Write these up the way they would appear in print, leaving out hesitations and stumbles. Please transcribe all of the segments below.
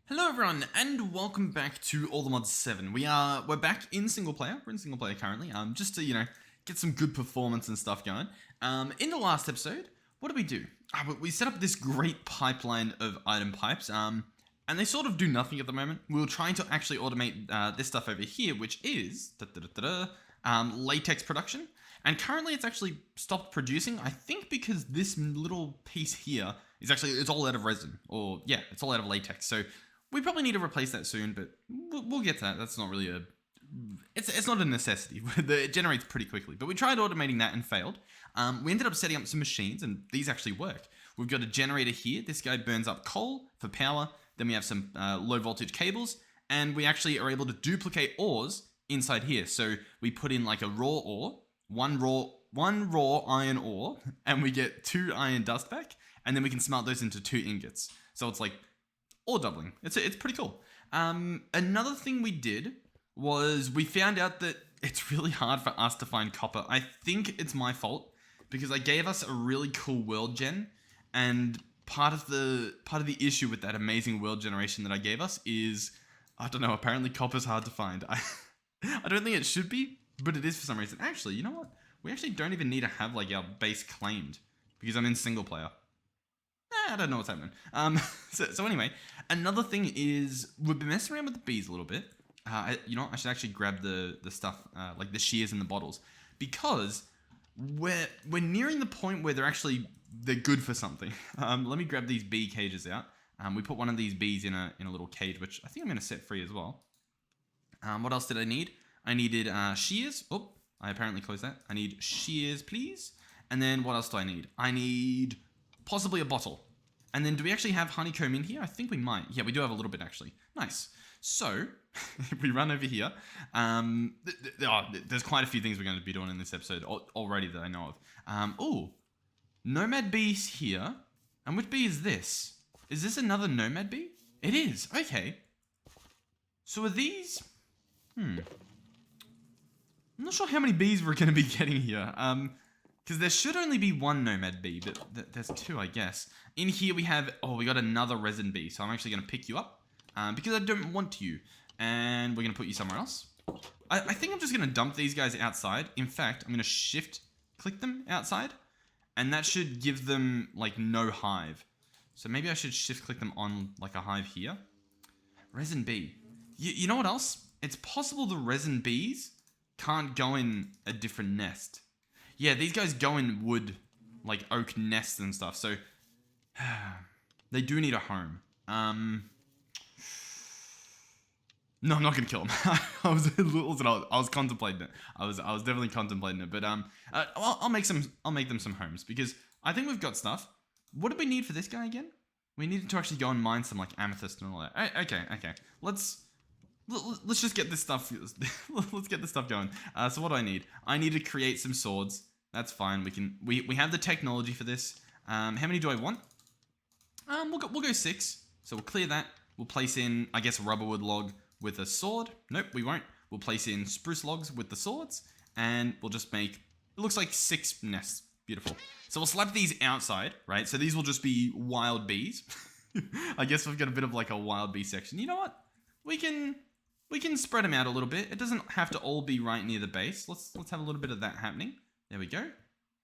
Hello everyone, and welcome back to Allthemodium 7. We're back in single player. We're in single player currently, just to get some good performance and stuff going. In the last episode, what did we do? We set up this great pipeline of item pipes, and they sort of do nothing at the moment. We were trying to actually automate this stuff over here, which is latex production. And currently it's actually stopped producing, I think because this little piece here is actually, it's all out of resin, or yeah, it's all out of latex. So we probably need to replace that soon, but we'll get to that. That's not really it's not a necessity. It generates pretty quickly, but we tried automating that and failed. We ended up setting up some machines, and these actually work. We've got a generator here. This guy burns up coal for power. Then we have some low voltage cables, and we actually are able to duplicate ores inside here. So we put in like a raw ore, one raw iron ore, and we get 2 iron dust back, and then we can smelt those into 2 ingots. So it's like ore doubling. It's pretty cool. Another thing we did was we found out that it's really hard for us to find copper. I think it's my fault because I gave us a really cool world gen, and part of the issue with that amazing world generation that I gave us is, I don't know, apparently copper's hard to find. I don't think it should be, but it is for some reason. Actually, you know what? We actually don't even need to have like our base claimed because I'm in single player. I don't know what's happening. So anyway, another thing is we've been messing around with the bees a little bit. I should actually grab the stuff, like the shears and the bottles, because we're nearing the point where they're good for something. Let me grab these bee cages out. We put one of these bees in a little cage, which I think I'm going to set free as well. What else did I need? I needed shears. Oh, I apparently closed that. I need shears, please. And then what else do I need? I need possibly a bottle. And then do we actually have honeycomb in here? I think we might. Yeah, we do have a little bit actually. Nice. So, if we run over here, there's quite a few things we're going to be doing in this episode already that I know of. Oh, nomad bees here. And which bee is this? Is this another nomad bee? It is. Okay. So are these... I'm not sure how many bees we're going to be getting here. Because there should only be 1 nomad bee, but there's 2, I guess. In here we have, we got another resin bee. So I'm actually going to pick you up because I don't want you. And we're going to put you somewhere else. I think I'm just going to dump these guys outside. In fact, I'm going to shift click them outside. And that should give them like no hive. So maybe I should shift click them on like a hive here. Resin bee. You know what else? It's possible the resin bees can't go in a different nest. Yeah, these guys go in wood, like oak nests and stuff, so they do need a home. No, I'm not gonna kill them. I was contemplating it. I was definitely contemplating it, but I'll make them some homes because I think we've got stuff. What do we need for this guy again? We needed to actually go and mine some like amethyst and all that. Okay. Let's just get this stuff. Let's get this stuff going. So what do I need? I need to create some swords. That's fine. We have the technology for this. How many do I want? We'll go 6. So we'll clear that. We'll place in, I guess, rubberwood log with a sword. Nope, we won't. We'll place in spruce logs with the swords, and we'll just make, it looks like 6 nests. Beautiful. So we'll slap these outside, right? So these will just be wild bees. I guess we've got a bit of like a wild bee section. You know what? We can spread them out a little bit. It doesn't have to all be right near the base. Let's have a little bit of that happening. There we go.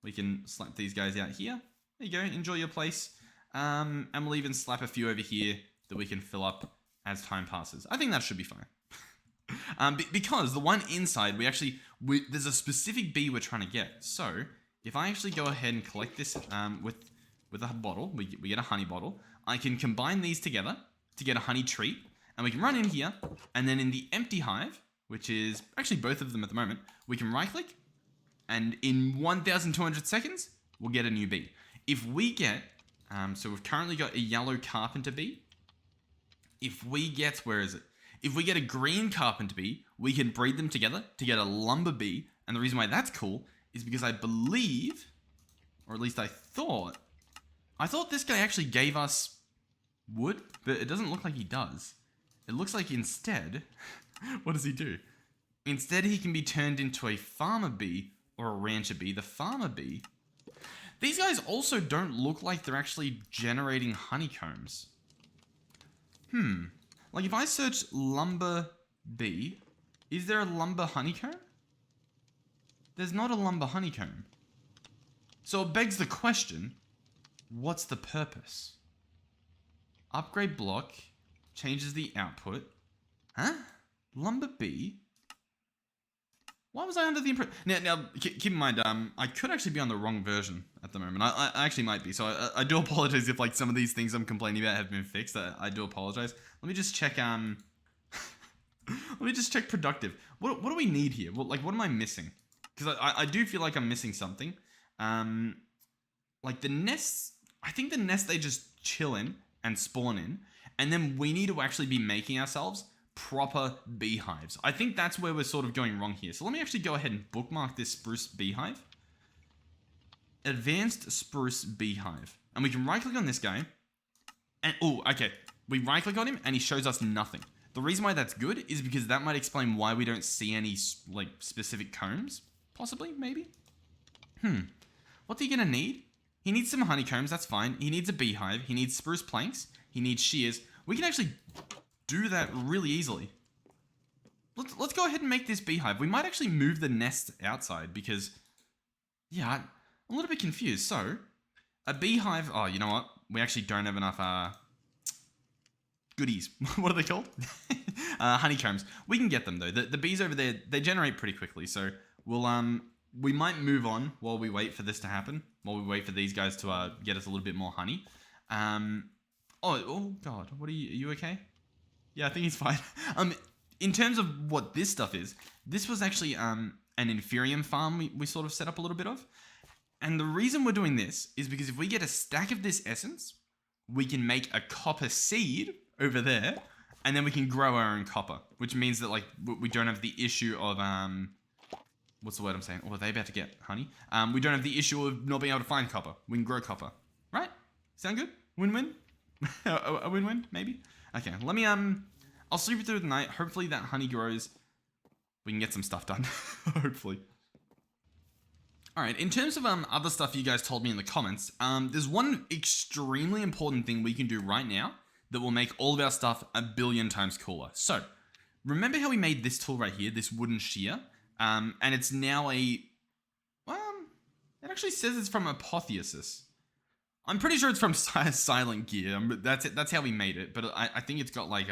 We can slap these guys out here. There you go. Enjoy your place. And we'll even slap a few over here that we can fill up as time passes. I think that should be fine. Because the one inside, there's a specific bee we're trying to get. So if I actually go ahead and collect this with a bottle, we get a honey bottle. I can combine these together to get a honey treat. And we can run in here, and then in the empty hive, which is actually both of them at the moment, we can right click, and in 1,200 seconds, we'll get a new bee. If we get, so we've currently got a yellow carpenter bee. If we get, where is it? If we get a green carpenter bee, we can breed them together to get a lumber bee. And the reason why that's cool is because I believe, or at least I thought this guy actually gave us wood, but it doesn't look like he does. It looks like instead, what does he do? Instead, he can be turned into a farmer bee or a rancher bee. The farmer bee. These guys also don't look like they're actually generating honeycombs. Like if I search lumber bee, is there a lumber honeycomb? There's not a lumber honeycomb. So it begs the question, what's the purpose? Upgrade block, changes the output. Huh? Lumber bee? Why was I under the impression? Now, keep in mind, I could actually be on the wrong version at the moment. I actually might be, so I do apologize if like some of these things I'm complaining about have been fixed. I do apologize. Let me just check, let me just check productive. What do we need here? What am I missing? Because I do feel like I'm missing something. Like the nests, I think the nests they just chill in and spawn in, and then we need to actually be making ourselves proper beehives. I think that's where we're sort of going wrong here. So let me actually go ahead and bookmark this Spruce Beehive. Advanced Spruce Beehive. And we can right click on this guy. And, oh, okay. We right click on him and he shows us nothing. The reason why that's good is because that might explain why we don't see any, like, specific combs. Possibly, maybe. What's he gonna need? He needs some honeycombs, that's fine. He needs a beehive. He needs spruce planks. He needs shears. We can actually do that really easily. Let's go ahead and make this beehive. We might actually move the nest outside because, yeah, I'm a little bit confused. So, a beehive, oh, you know what? We actually don't have enough, goodies. What are they called? Honeycombs. We can get them though. The bees over there, they generate pretty quickly. So, we might move on while we wait for this to happen. While we wait for these guys to, get us a little bit more honey. Oh God, what are you okay? Yeah, I think he's fine. In terms of what this stuff is, this was actually an inferium farm we sort of set up a little bit of. And the reason we're doing this is because if we get a stack of this essence, we can make a copper seed over there, and then we can grow our own copper, which means that like we don't have the issue of what's the word I'm saying? Oh, are they about to get honey? We don't have the issue of not being able to find copper. We can grow copper, right? Sound good? Win-win? a win-win, maybe? Okay, let me, I'll sleep through the night. Hopefully that honey grows. We can get some stuff done. Hopefully. Alright, in terms of other stuff you guys told me in the comments, there's one extremely important thing we can do right now that will make all of our stuff a billion times cooler. So, remember how we made this tool right here, this wooden shear? And it's now it actually says it's from Apotheosis. I'm pretty sure it's from Silent Gear. That's it. That's how we made it. But I think it's got like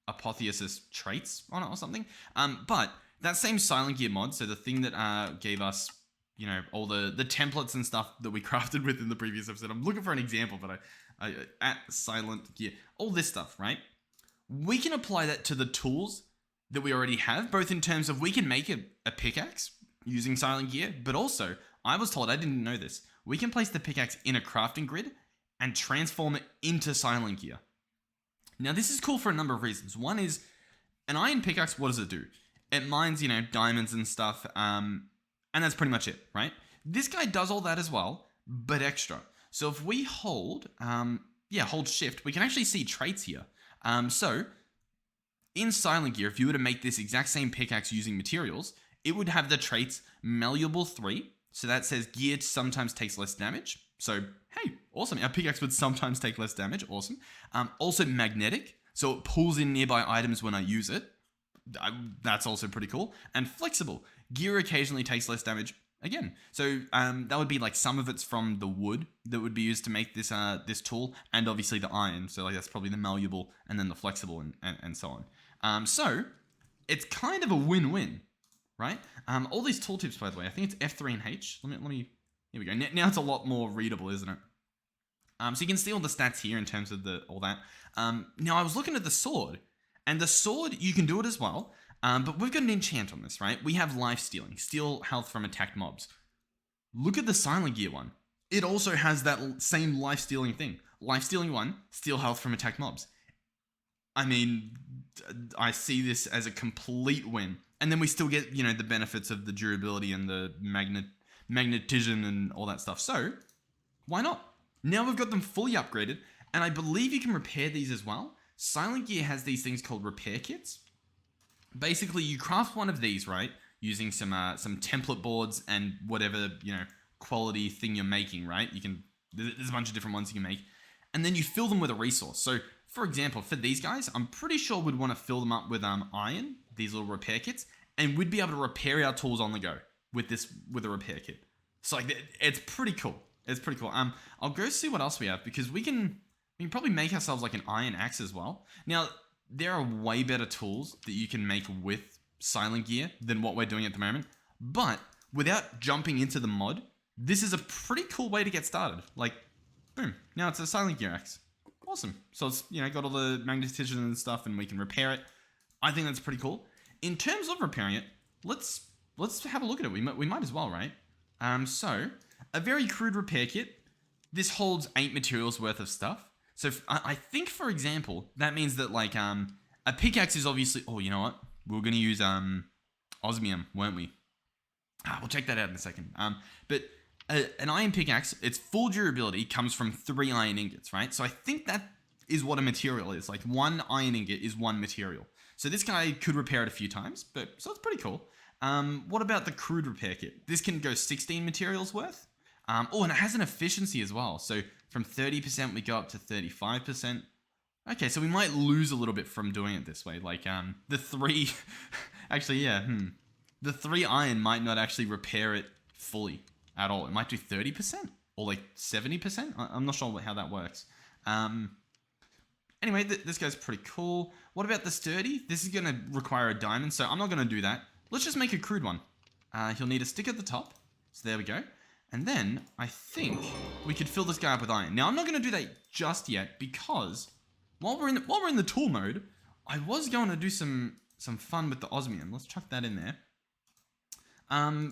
Apotheosis traits on it or something. But that same Silent Gear mod, so the thing that gave us, you know, all the templates and stuff that we crafted with in the previous episode. I'm looking for an example, but I at Silent Gear, all this stuff, right? We can apply that to the tools that we already have, both in terms of we can make a pickaxe using Silent Gear, but also, I was told, I didn't know this, we can place the pickaxe in a crafting grid and transform it into Silent Gear. Now, this is cool for a number of reasons. One is, an iron pickaxe, what does it do? It mines, you know, diamonds and stuff, and that's pretty much it, right? This guy does all that as well, but extra. So if we hold shift, we can actually see traits here. So, in Silent Gear, if you were to make this exact same pickaxe using materials, it would have the traits Malleable 3. So that says gear sometimes takes less damage. So, hey, awesome. Our pickaxe would sometimes take less damage. Awesome. Also magnetic. So it pulls in nearby items when I use it. That's also pretty cool. And flexible. Gear occasionally takes less damage. Again, so that would be like some of it's from the wood that would be used to make this this tool, and obviously the iron. So like that's probably the malleable and then the flexible and so on. So it's kind of a win-win, right? All these tooltips, by the way, I think it's F3 and H. Let me. Here we go. Now it's a lot more readable, isn't it? So you can see all the stats here in terms of all that. Now I was looking at the sword, and the sword you can do it as well. But we've got an enchant on this, right? We have life stealing, steal health from attacked mobs. Look at the Silent Gear one. It also has that same life stealing thing. Life stealing 1, steal health from attacked mobs. I mean, I see this as a complete win. And then we still get, you know, the benefits of the durability and the magnetism and all that stuff. So, why not? Now we've got them fully upgraded, and I believe you can repair these as well. Silent Gear has these things called repair kits. Basically, you craft one of these, right, using some template boards and whatever, you know, quality thing you're making, right? There's a bunch of different ones you can make, and then you fill them with a resource. So, for example, for these guys, I'm pretty sure we'd want to fill them up with iron, these little repair kits, and we'd be able to repair our tools on the go with a repair kit. So like, it's pretty cool. It's pretty cool. I'll go see what else we have, because we can probably make ourselves like an iron axe as well. Now, there are way better tools that you can make with silent gear than what we're doing at the moment. But without jumping into the mod, this is a pretty cool way to get started. Like, boom, now it's a silent gear axe. Awesome. So it's, got all the magnetism and stuff, and we can repair it. I think that's pretty cool. In terms of repairing it, let's have a look at it. We might as well, right? So a very crude repair kit. This holds 8 materials worth of stuff. So I think, for example, that means that like a pickaxe is obviously. Oh, you know what? We were gonna use osmium, weren't we? We'll check that out in a second. But an iron pickaxe, its full durability comes from 3 iron ingots, right? So I think that is what a material is. Like 1 iron ingot is 1 material. So this guy could repair it a few times, so it's pretty cool. What about the crude repair kit? This can go 16 materials worth. And it has an efficiency as well. So from 30% we go up to 35%. Okay, so we might lose a little bit from doing it this way. Like the 3, actually, yeah, the 3 iron might not actually repair it fully at all. It might do 30% or like 70%. I'm not sure how that works. Anyway, this guy's pretty cool. What about the sturdy? This is going to require a diamond, so I'm not going to do that. Let's just make a crude one. He'll need a stick at the top. So there we go. And then I think we could fill this guy up with iron. Now, I'm not going to do that just yet, because while we're in the tool mode, I was going to do some fun with the osmium. Let's chuck that in there.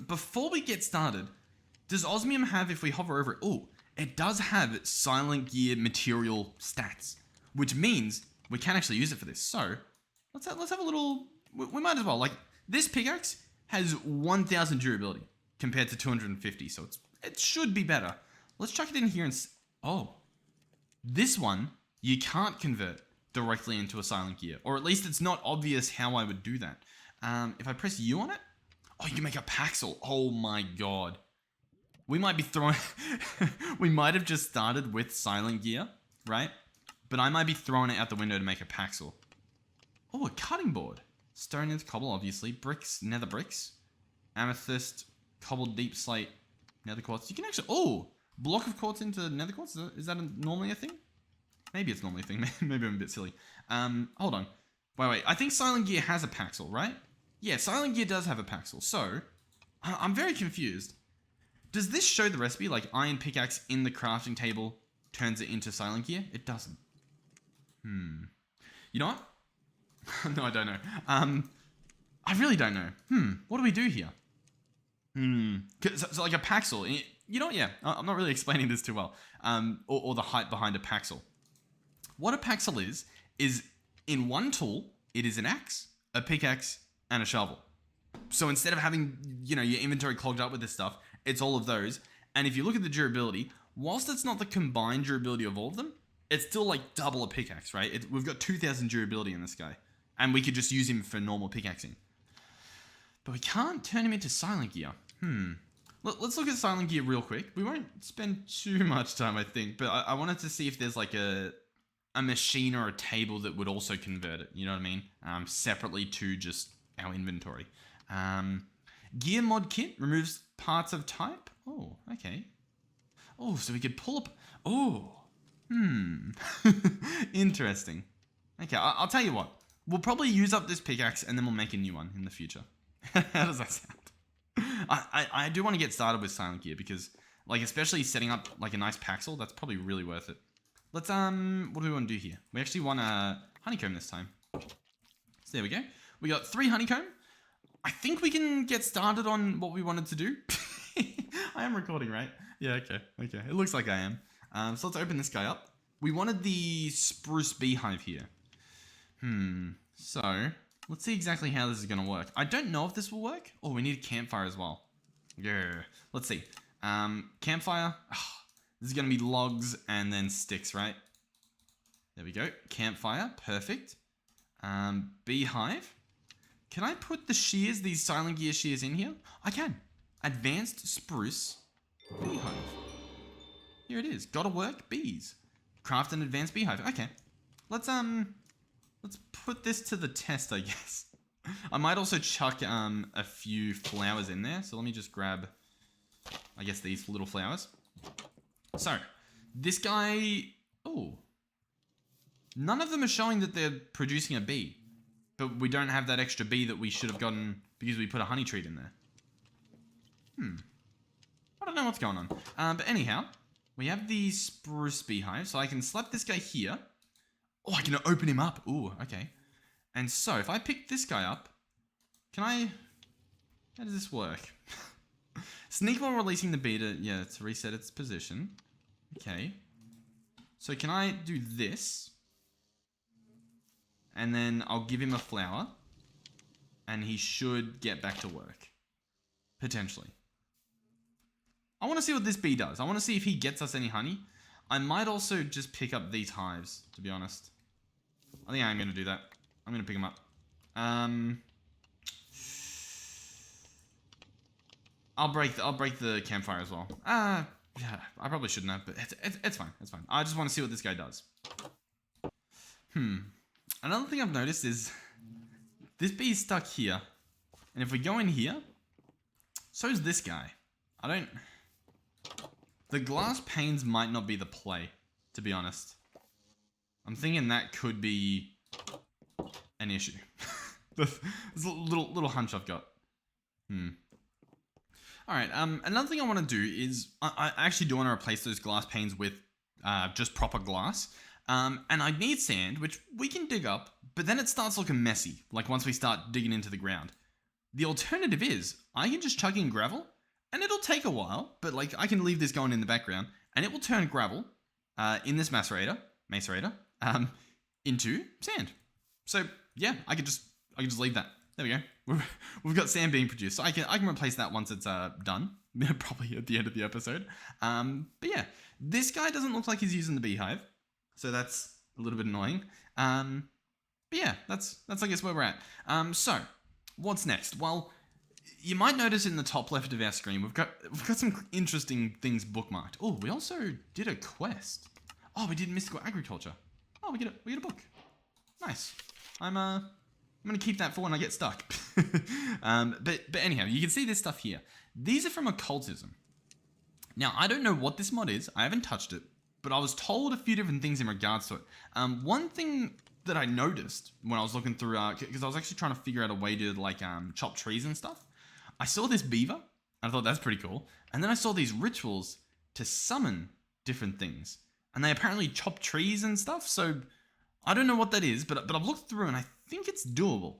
Before we get started, does osmium have, if we hover over it, it does have silent gear material stats, which means we can actually use it for this. So let's have a little. We might as well. Like, this pickaxe has 1,000 durability compared to 250, so it should be better. Let's chuck it in here and this one you can't convert directly into a silent gear, or at least it's not obvious how I would do that. If I press U on it, you can make a paxel. Oh my god. We might be throwing... we might have just started with silent gear, right? But I might be throwing it out the window to make a paxel. A cutting board. Stone into cobble, obviously. Bricks, nether bricks. Amethyst, cobbled deep slate, nether quartz. You can actually... block of quartz into nether quartz? Is that normally a thing? Maybe it's normally a thing. Maybe I'm a bit silly. Hold on. Wait. I think silent gear has a paxel, right? Yeah, silent gear does have a paxel. So, I'm very confused. Does this show the recipe? Like, iron pickaxe in the crafting table turns it into silent gear? It doesn't. You know what? No, I don't know. I really don't know. What do we do here? So like a paxel. You know what? Yeah, I'm not really explaining this too well. Or the hype behind a paxel. What a paxel is in one tool, it is an axe, a pickaxe, and a shovel. So instead of having, your inventory clogged up with this stuff, it's all of those. And if you look at the durability, whilst it's not the combined durability of all of them, it's still like double a pickaxe, right? We've got 2,000 durability in this guy. And we could just use him for normal pickaxing. But we can't turn him into silent gear. Let's look at silent gear real quick. We won't spend too much time, I think. But I wanted to see if there's like a machine or a table that would also convert it. You know what I mean? Separately to just our inventory. Gear mod kit removes parts of type. Oh, okay. So we could pull up... Interesting. Okay, I'll tell you what. We'll probably use up this pickaxe and then we'll make a new one in the future. How does that sound? I do want to get started with silent gear because, like, especially setting up like a nice paxel, that's probably really worth it. Let's what do we want to do here? We actually want a honeycomb this time. So there we go. We got 3 honeycomb. I think we can get started on what we wanted to do. I am recording, right? Yeah, okay. It looks like I am. So let's open this guy up. We wanted the Spruce Beehive here. So let's see exactly how this is going to work. I don't know if this will work. We need a campfire as well. Yeah. Let's see. Campfire. This is going to be logs and then sticks, right? There we go. Campfire. Perfect. Beehive. Can I put the shears, these silent gear shears in here? I can. Advanced Spruce Beehive. Here it is. Gotta work. Bees. Craft an advanced beehive. Okay. Let's put this to the test, I guess. I might also chuck a few flowers in there. So let me just grab, I guess, these little flowers. So this guy, oh, none of them are showing that they're producing a bee, but we don't have that extra bee that we should have gotten because we put a honey treat in there. I don't know what's going on. But anyhow, we have the Spruce Beehive, so I can slap this guy here. Oh, I can open him up. Ooh, okay. And so, if I pick this guy up, can I... How does this work? Sneak while releasing the bee to reset its position. Okay. So can I do this? And then I'll give him a flower. And he should get back to work. Potentially. I want to see what this bee does. I want to see if he gets us any honey. I might also just pick up these hives, to be honest. I think I'm going to do that. I'm going to pick them up. I'll break the campfire as well. Yeah, I probably shouldn't have, but it's fine. It's fine. I just want to see what this guy does. Another thing I've noticed is this bee's stuck here. And if we go in here, so's this guy. The glass panes might not be the play, to be honest. I'm thinking that could be an issue. There's a little hunch I've got. Alright, another thing I want to do is, I actually do want to replace those glass panes with just proper glass. And I need sand, which we can dig up, but then it starts looking messy, like once we start digging into the ground. The alternative is, I can just chuck in gravel, and it'll take a while, but like I can leave this going in the background, and it will turn gravel in this macerator, into sand. So yeah, I can just leave that. There we go. We've got sand being produced, so I can replace that once it's done, probably at the end of the episode. But yeah, this guy doesn't look like he's using the beehive, so that's a little bit annoying. But yeah, that's I guess where we're at. So what's next? Well, you might notice in the top left of our screen, we've got some interesting things bookmarked. Oh, we also did a quest. Oh, we did mystical agriculture. Oh, we get a book. Nice. I'm gonna keep that for when I get stuck. But anyhow, you can see this stuff here. These are from Occultism. Now, I don't know what this mod is. I haven't touched it, but I was told a few different things in regards to it. One thing that I noticed when I was looking through, because I was actually trying to figure out a way to like chop trees and stuff. I saw this beaver, and I thought that's pretty cool. And then I saw these rituals to summon different things, and they apparently chop trees and stuff. So I don't know what that is, but I've looked through and I think it's doable.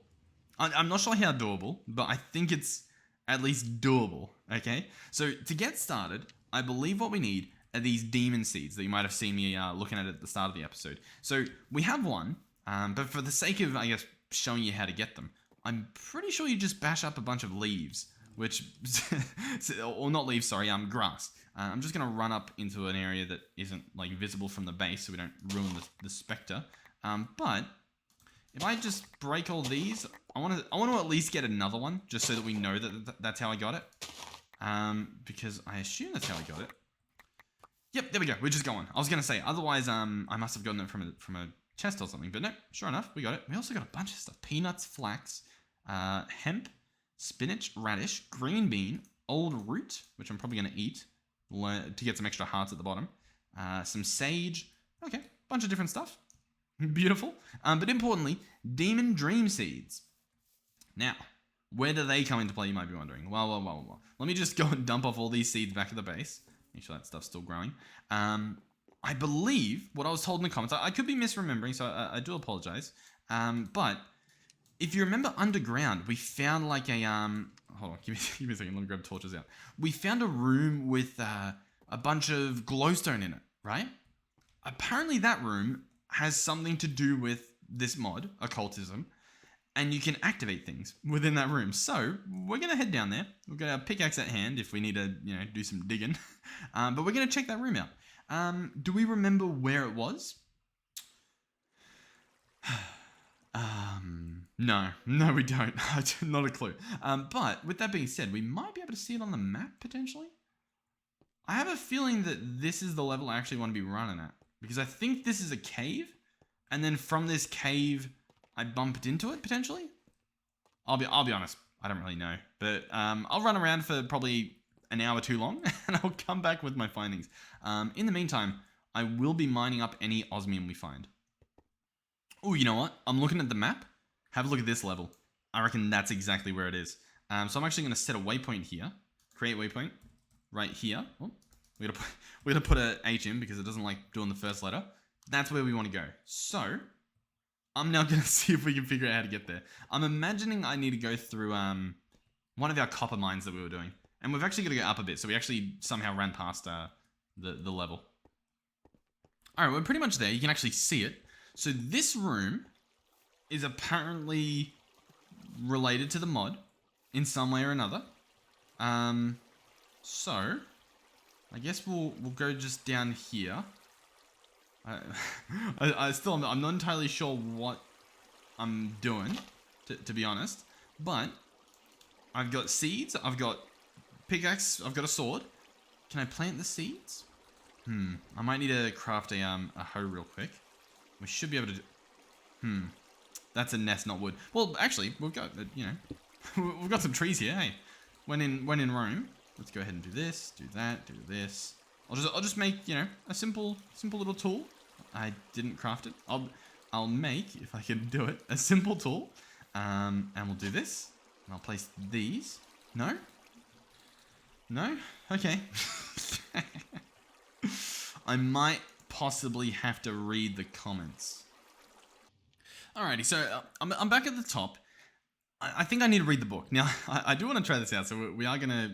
I'm not sure how doable, but I think it's at least doable. Okay, so to get started, I believe what we need are these demon seeds that you might have seen me looking at the start of the episode. So we have one, but for the sake of, I guess, showing you how to get them, I'm pretty sure you just bash up a bunch of leaves, or not leaves, sorry, grass. I'm just going to run up into an area that isn't like visible from the base so we don't ruin the spectre. But if I just break all these, I want to at least get another one just so that we know that that's how I got it. Because I assume that's how I got it. Yep, there we go. We're just going. I was going to say, otherwise, I must have gotten it from a chest or something, but no, sure enough, we got it. We also got a bunch of stuff. Peanuts, flax, hemp, spinach, radish, green bean, old root, which I'm probably going to eat to get some extra hearts at the bottom, some sage, okay, bunch of different stuff. Beautiful. But importantly, demon dream seeds. Now, where do they come into play, you might be wondering? Well. Let me just go and dump off all these seeds back at the base. Make sure that stuff's still growing. I believe what I was told in the comments, I could be misremembering, so I do apologize. But if you remember underground, we found like a, hold on, give me a second, let me grab torches out. We found a room with a bunch of glowstone in it, right? Apparently that room has something to do with this mod, Occultism, and you can activate things within that room. So we're going to head down there. We've got our pickaxe at hand if we need to, do some digging. But we're going to check that room out. Do we remember where it was? No, we don't. Not a clue. But with that being said, we might be able to see it on the map potentially. I have a feeling that this is the level I actually want to be running at, because I think this is a cave, and then from this cave, I bumped into it potentially. I'll be honest, I don't really know, but I'll run around for probably an hour too long, and I'll come back with my findings. In the meantime, I will be mining up any osmium we find. Oh, you know what? I'm looking at the map. Have a look at this level. I reckon that's exactly where it is. So I'm actually going to set a waypoint here. Create waypoint right here. Oh, we're gonna put a H in because it doesn't like doing the first letter. That's where we want to go. So I'm now going to see if we can figure out how to get there. I'm imagining I need to go through one of our copper mines that we were doing. And we've actually got to go up a bit. So we actually somehow ran past the level. Alright, we're pretty much there. You can actually see it. So this room is apparently related to the mod in some way or another. So I guess we'll go just down here. I'm not entirely sure what I'm doing, to be honest. But I've got seeds, I've got pickaxe, I've got a sword. Can I plant the seeds? I might need to craft a hoe real quick. We should be able to do... That's a nest, not wood. Well, actually, we've got, we've got some trees here, hey. When in Rome, let's go ahead and do this, do that, do this. I'll just make, a simple little tool. I didn't craft it. I'll make, if I can do it, a simple tool. And we'll do this. And I'll place these. No? No? Okay. I might possibly have to read the comments. Alrighty, so I'm back at the top. I think I need to read the book. Now, I do want to try this out, so we are going to,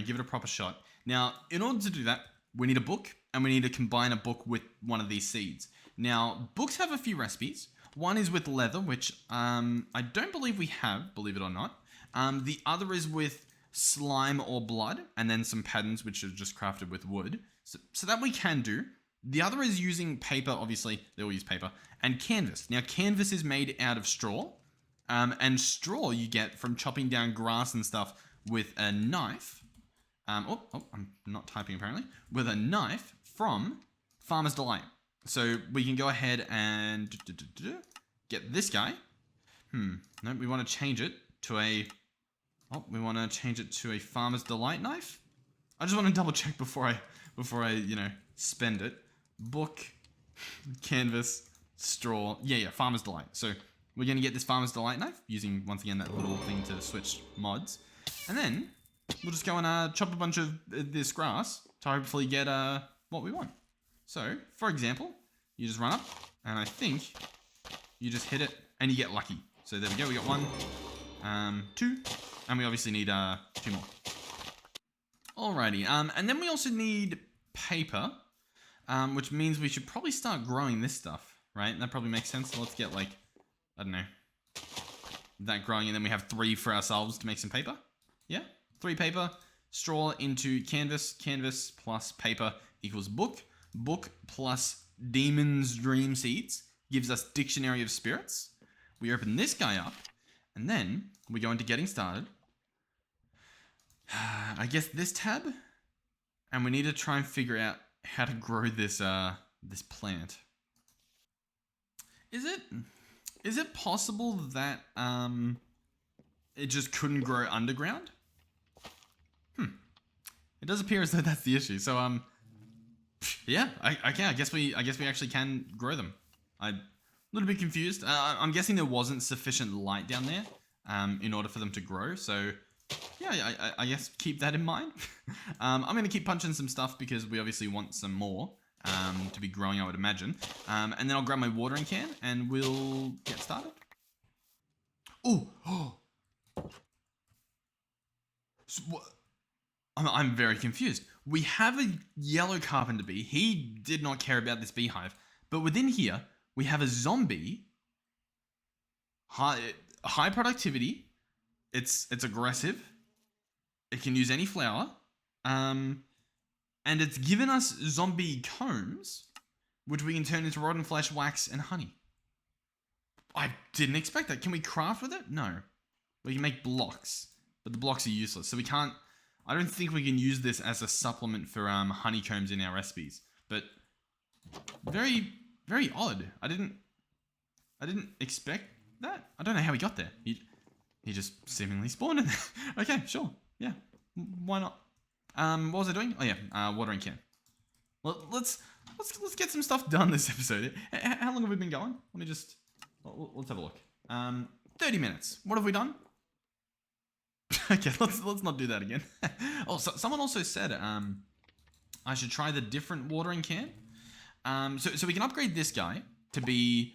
give it a proper shot. Now, in order to do that, we need a book, and we need to combine a book with one of these seeds. Now, books have a few recipes. One is with leather, which I don't believe we have, believe it or not. The other is with slime or blood, and then some patterns which are just crafted with wood. So that we can do. The other is using paper, obviously, they all use paper, and canvas. Now, canvas is made out of straw, and straw you get from chopping down grass and stuff with a knife. I'm not typing apparently. With a knife from Farmer's Delight. So we can go ahead and get this guy. No, we want to change it to a... we want to change it to a Farmer's Delight knife. I just want to double check before I spend it. Book, canvas, straw. Yeah, Farmer's Delight. So we're going to get this Farmer's Delight knife using, once again, that little thing to switch mods. And then we'll just go and chop a bunch of this grass to hopefully get what we want. So, for example, you just run up, and I think you just hit it, and you get lucky. So there we go, we got 1, 2, and we obviously need 2 more. Alrighty, and then we also need paper, which means we should probably start growing this stuff, right? That probably makes sense. So let's get like, I don't know, that growing, and then we have 3 for ourselves to make some paper. Yeah, 3 paper, straw into canvas, canvas plus paper equals book. Book plus Demon's Dream Seeds gives us Dictionary of Spirits. We open this guy up, and then we go into getting started. I guess this tab, and we need to try and figure out how to grow this this plant. Is it possible that it just couldn't grow underground? It does appear as though that's the issue. So yeah, I guess we actually can grow them. I'm a little bit confused. I'm guessing there wasn't sufficient light down there in order for them to grow. So yeah, I guess keep that in mind. I'm going to keep punching some stuff because we obviously want some more to be growing, I would imagine. And then I'll grab my watering can and we'll get started. Oh! So, I'm very confused. We have a yellow carpenter bee. He did not care about this beehive. But within here, we have a zombie. High productivity. It's aggressive. It can use any flower. And it's given us zombie combs, which we can turn into rotten flesh, wax, and honey. I didn't expect that. Can we craft with it? No. We can make blocks, but the blocks are useless. So we can't... I don't think we can use this as a supplement for honeycombs in our recipes. But very, very odd. I didn't I didn't expect that. I don't know how he got there. He just seemingly spawned in there. Okay, sure. Yeah. Why not? What was I doing? Oh yeah, watering can. Well, let's get some stuff done this episode. How long have we been going? Let me just let's have a look. 30 minutes. What have we done? Okay, let's not do that again. Oh, so someone also said I should try the different watering can. So we can upgrade this guy to be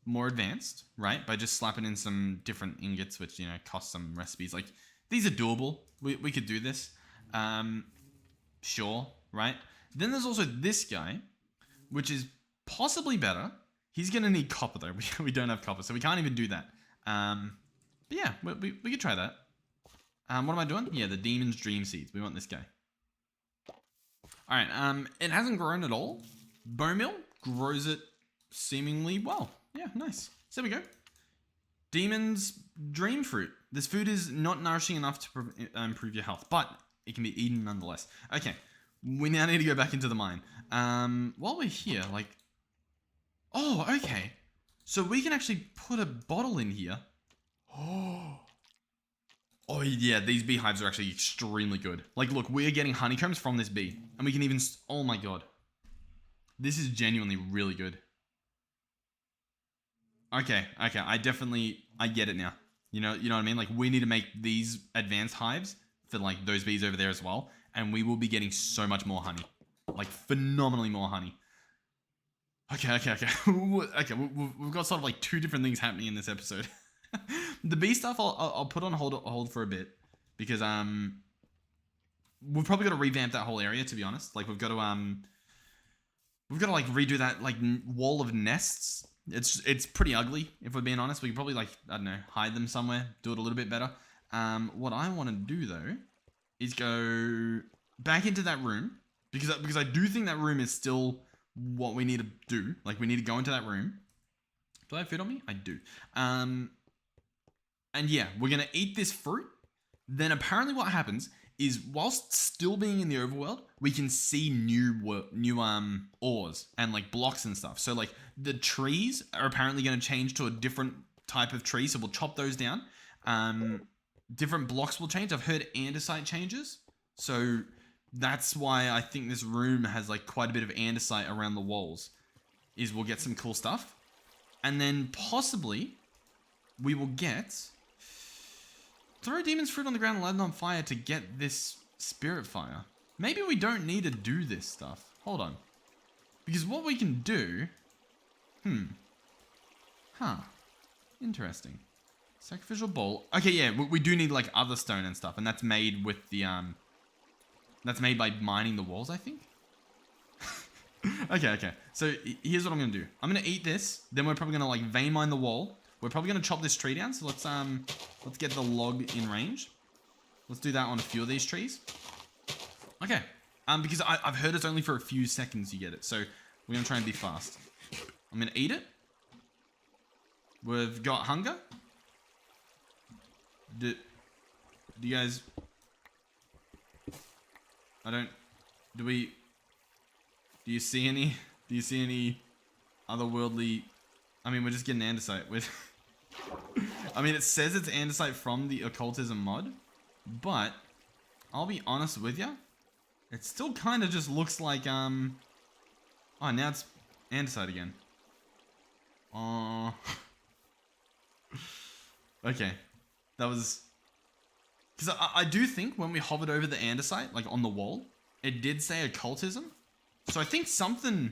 more advanced, right? By just slapping in some different ingots, which, you know, cost some recipes. Like, these are doable. We could do this. Sure, right? Then there's also this guy, which is possibly better. He's going to need copper, though. We don't have copper, so we can't even do that. But yeah, we could try that. What am I doing? Yeah, the Demon's Dream Seeds. We want this guy. Alright, it hasn't grown at all. Bone Meal grows it seemingly well. Yeah, nice. So there we go. Demon's Dream Fruit. This food is not nourishing enough to improve your health, but it can be eaten nonetheless. Okay, we now need to go back into the mine. While we're here, like... Oh, okay. So we can actually put a bottle in here. Oh yeah, these beehives are actually extremely good. Like, look, we're getting honeycombs from this bee. And we can even... Oh my god. This is genuinely really good. Okay, I get it now. You know what I mean? Like, we need to make these advanced hives for, like, those bees over there as well. And we will be getting so much more honey. Like, phenomenally more honey. Okay. Okay, we've got sort of, like, two different things happening in this episode. The bee stuff I'll put on hold for a bit. Because, we've probably got to revamp that whole area, to be honest. Like, we've got to, like, redo that, like, wall of nests. It's pretty ugly, if we're being honest. We could probably, like, I don't know, hide them somewhere, do it a little bit better. What I want to do, though, is go back into that room, because I do think that room is still what we need to do. Like, we need to go into that room. Do I have food on me? I do. And yeah, we're going to eat this fruit. Then apparently what happens is, whilst still being in the overworld, we can see new ores and, like, blocks and stuff. So, like, the trees are apparently going to change to a different type of tree, so we'll chop those down. Different blocks will change. I've heard andesite changes, so that's why I think this room has, like, quite a bit of andesite around the walls, is we'll get some cool stuff. And then possibly we will get... Throw Demon's Fruit on the ground and light it on fire to get this Spirit Fire. Maybe we don't need to do this stuff. Hold on. Because what we can do... Huh. Interesting. Sacrificial Bowl. Okay, yeah, we do need, like, other stone and stuff. And that's made with the, That's made by mining the walls, I think. Okay. So, here's what I'm going to do. I'm going to eat this. Then we're probably going to, like, vein mine the wall. We're probably going to chop this tree down, so let's get the log in range. Let's do that on a few of these trees. Okay. Because I've heard it's only for a few seconds you get it, so we're going to try and be fast. I'm going to eat it. We've got hunger. Do you guys... Do you see any otherworldly... I mean, we're just getting andesite with... I mean, it says it's andesite from the Occultism mod, but I'll be honest with you, it still kind of just looks like, oh, now it's andesite again. Okay. That was... Because I do think when we hovered over the andesite, like on the wall, it did say Occultism. So I think something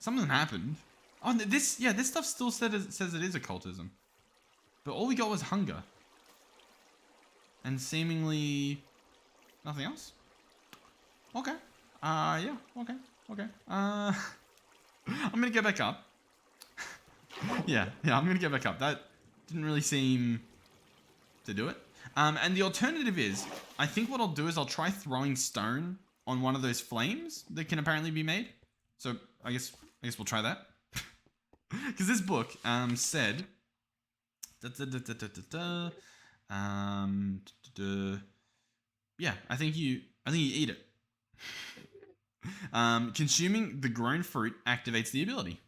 happened. Oh, this stuff still says it is Occultism. But all we got was hunger. And seemingly nothing else. Okay. Yeah, okay. I'm gonna get back up. yeah, I'm gonna get back up. That didn't really seem to do it. And the alternative is, I think what I'll do is I'll try throwing stone on one of those flames that can apparently be made. So I guess we'll try that. Because this book said, yeah, I think you eat it. Consuming the grown fruit activates the ability.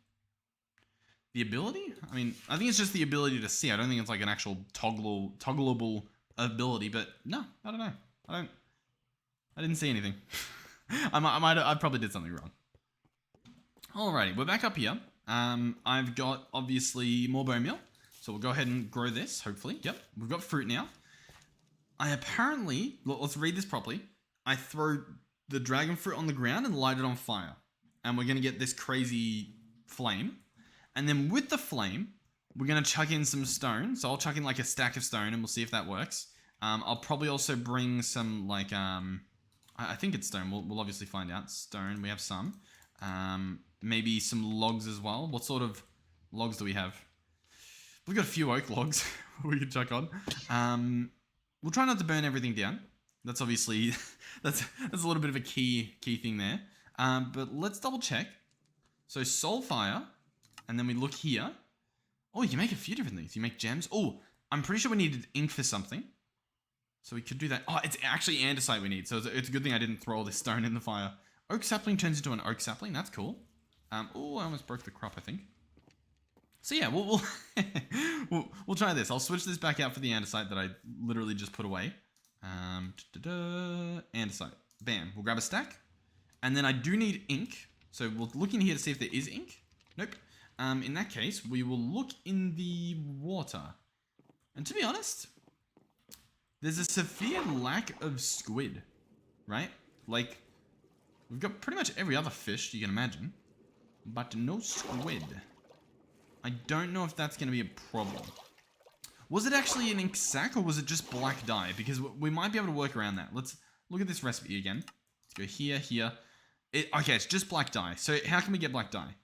The ability? I mean, I think it's just the ability to see. I don't think it's like an actual toggleable ability, but no, I don't know. I didn't see anything. I probably did something wrong. Alrighty, we're back up here. I've got, obviously, more bone meal. So we'll go ahead and grow this, hopefully. Yep, we've got fruit now. I apparently, let's read this properly. I throw the dragon fruit on the ground and light it on fire. And we're going to get this crazy flame. And then with the flame, we're going to chuck in some stone. So I'll chuck in like a stack of stone and we'll see if that works. I'll probably also bring some like, I think it's stone. We'll obviously find out. Stone, we have some. Maybe some logs as well. What sort of logs do we have? We've got a few oak logs we can chuck on. We'll try not to burn everything down. That's obviously, that's a little bit of a key thing there. But let's double check. So soul fire, and then we look here. Oh, you can make a few different things. You make gems. Oh, I'm pretty sure we needed ink for something. So we could do that. Oh, it's actually andesite we need. So it's a good thing I didn't throw all this stone in the fire. Oak sapling turns into an oak sapling. That's cool. Oh, I almost broke the crop, I think. So yeah, we'll try this. I'll switch this back out for the andesite that I literally just put away. Andesite. Bam. We'll grab a stack. And then I do need ink. So we'll look in here to see if there is ink. Nope. In that case, we will look in the water. And to be honest, there's a severe lack of squid, right? Like, we've got pretty much every other fish you can imagine, but no squid. I don't know if that's going to be a problem. Was it actually an ink sac or was it just black dye? Because we might be able to work around that. Let's look at this recipe again. Let's go here, here. Okay, it's just black dye. So how can we get black dye?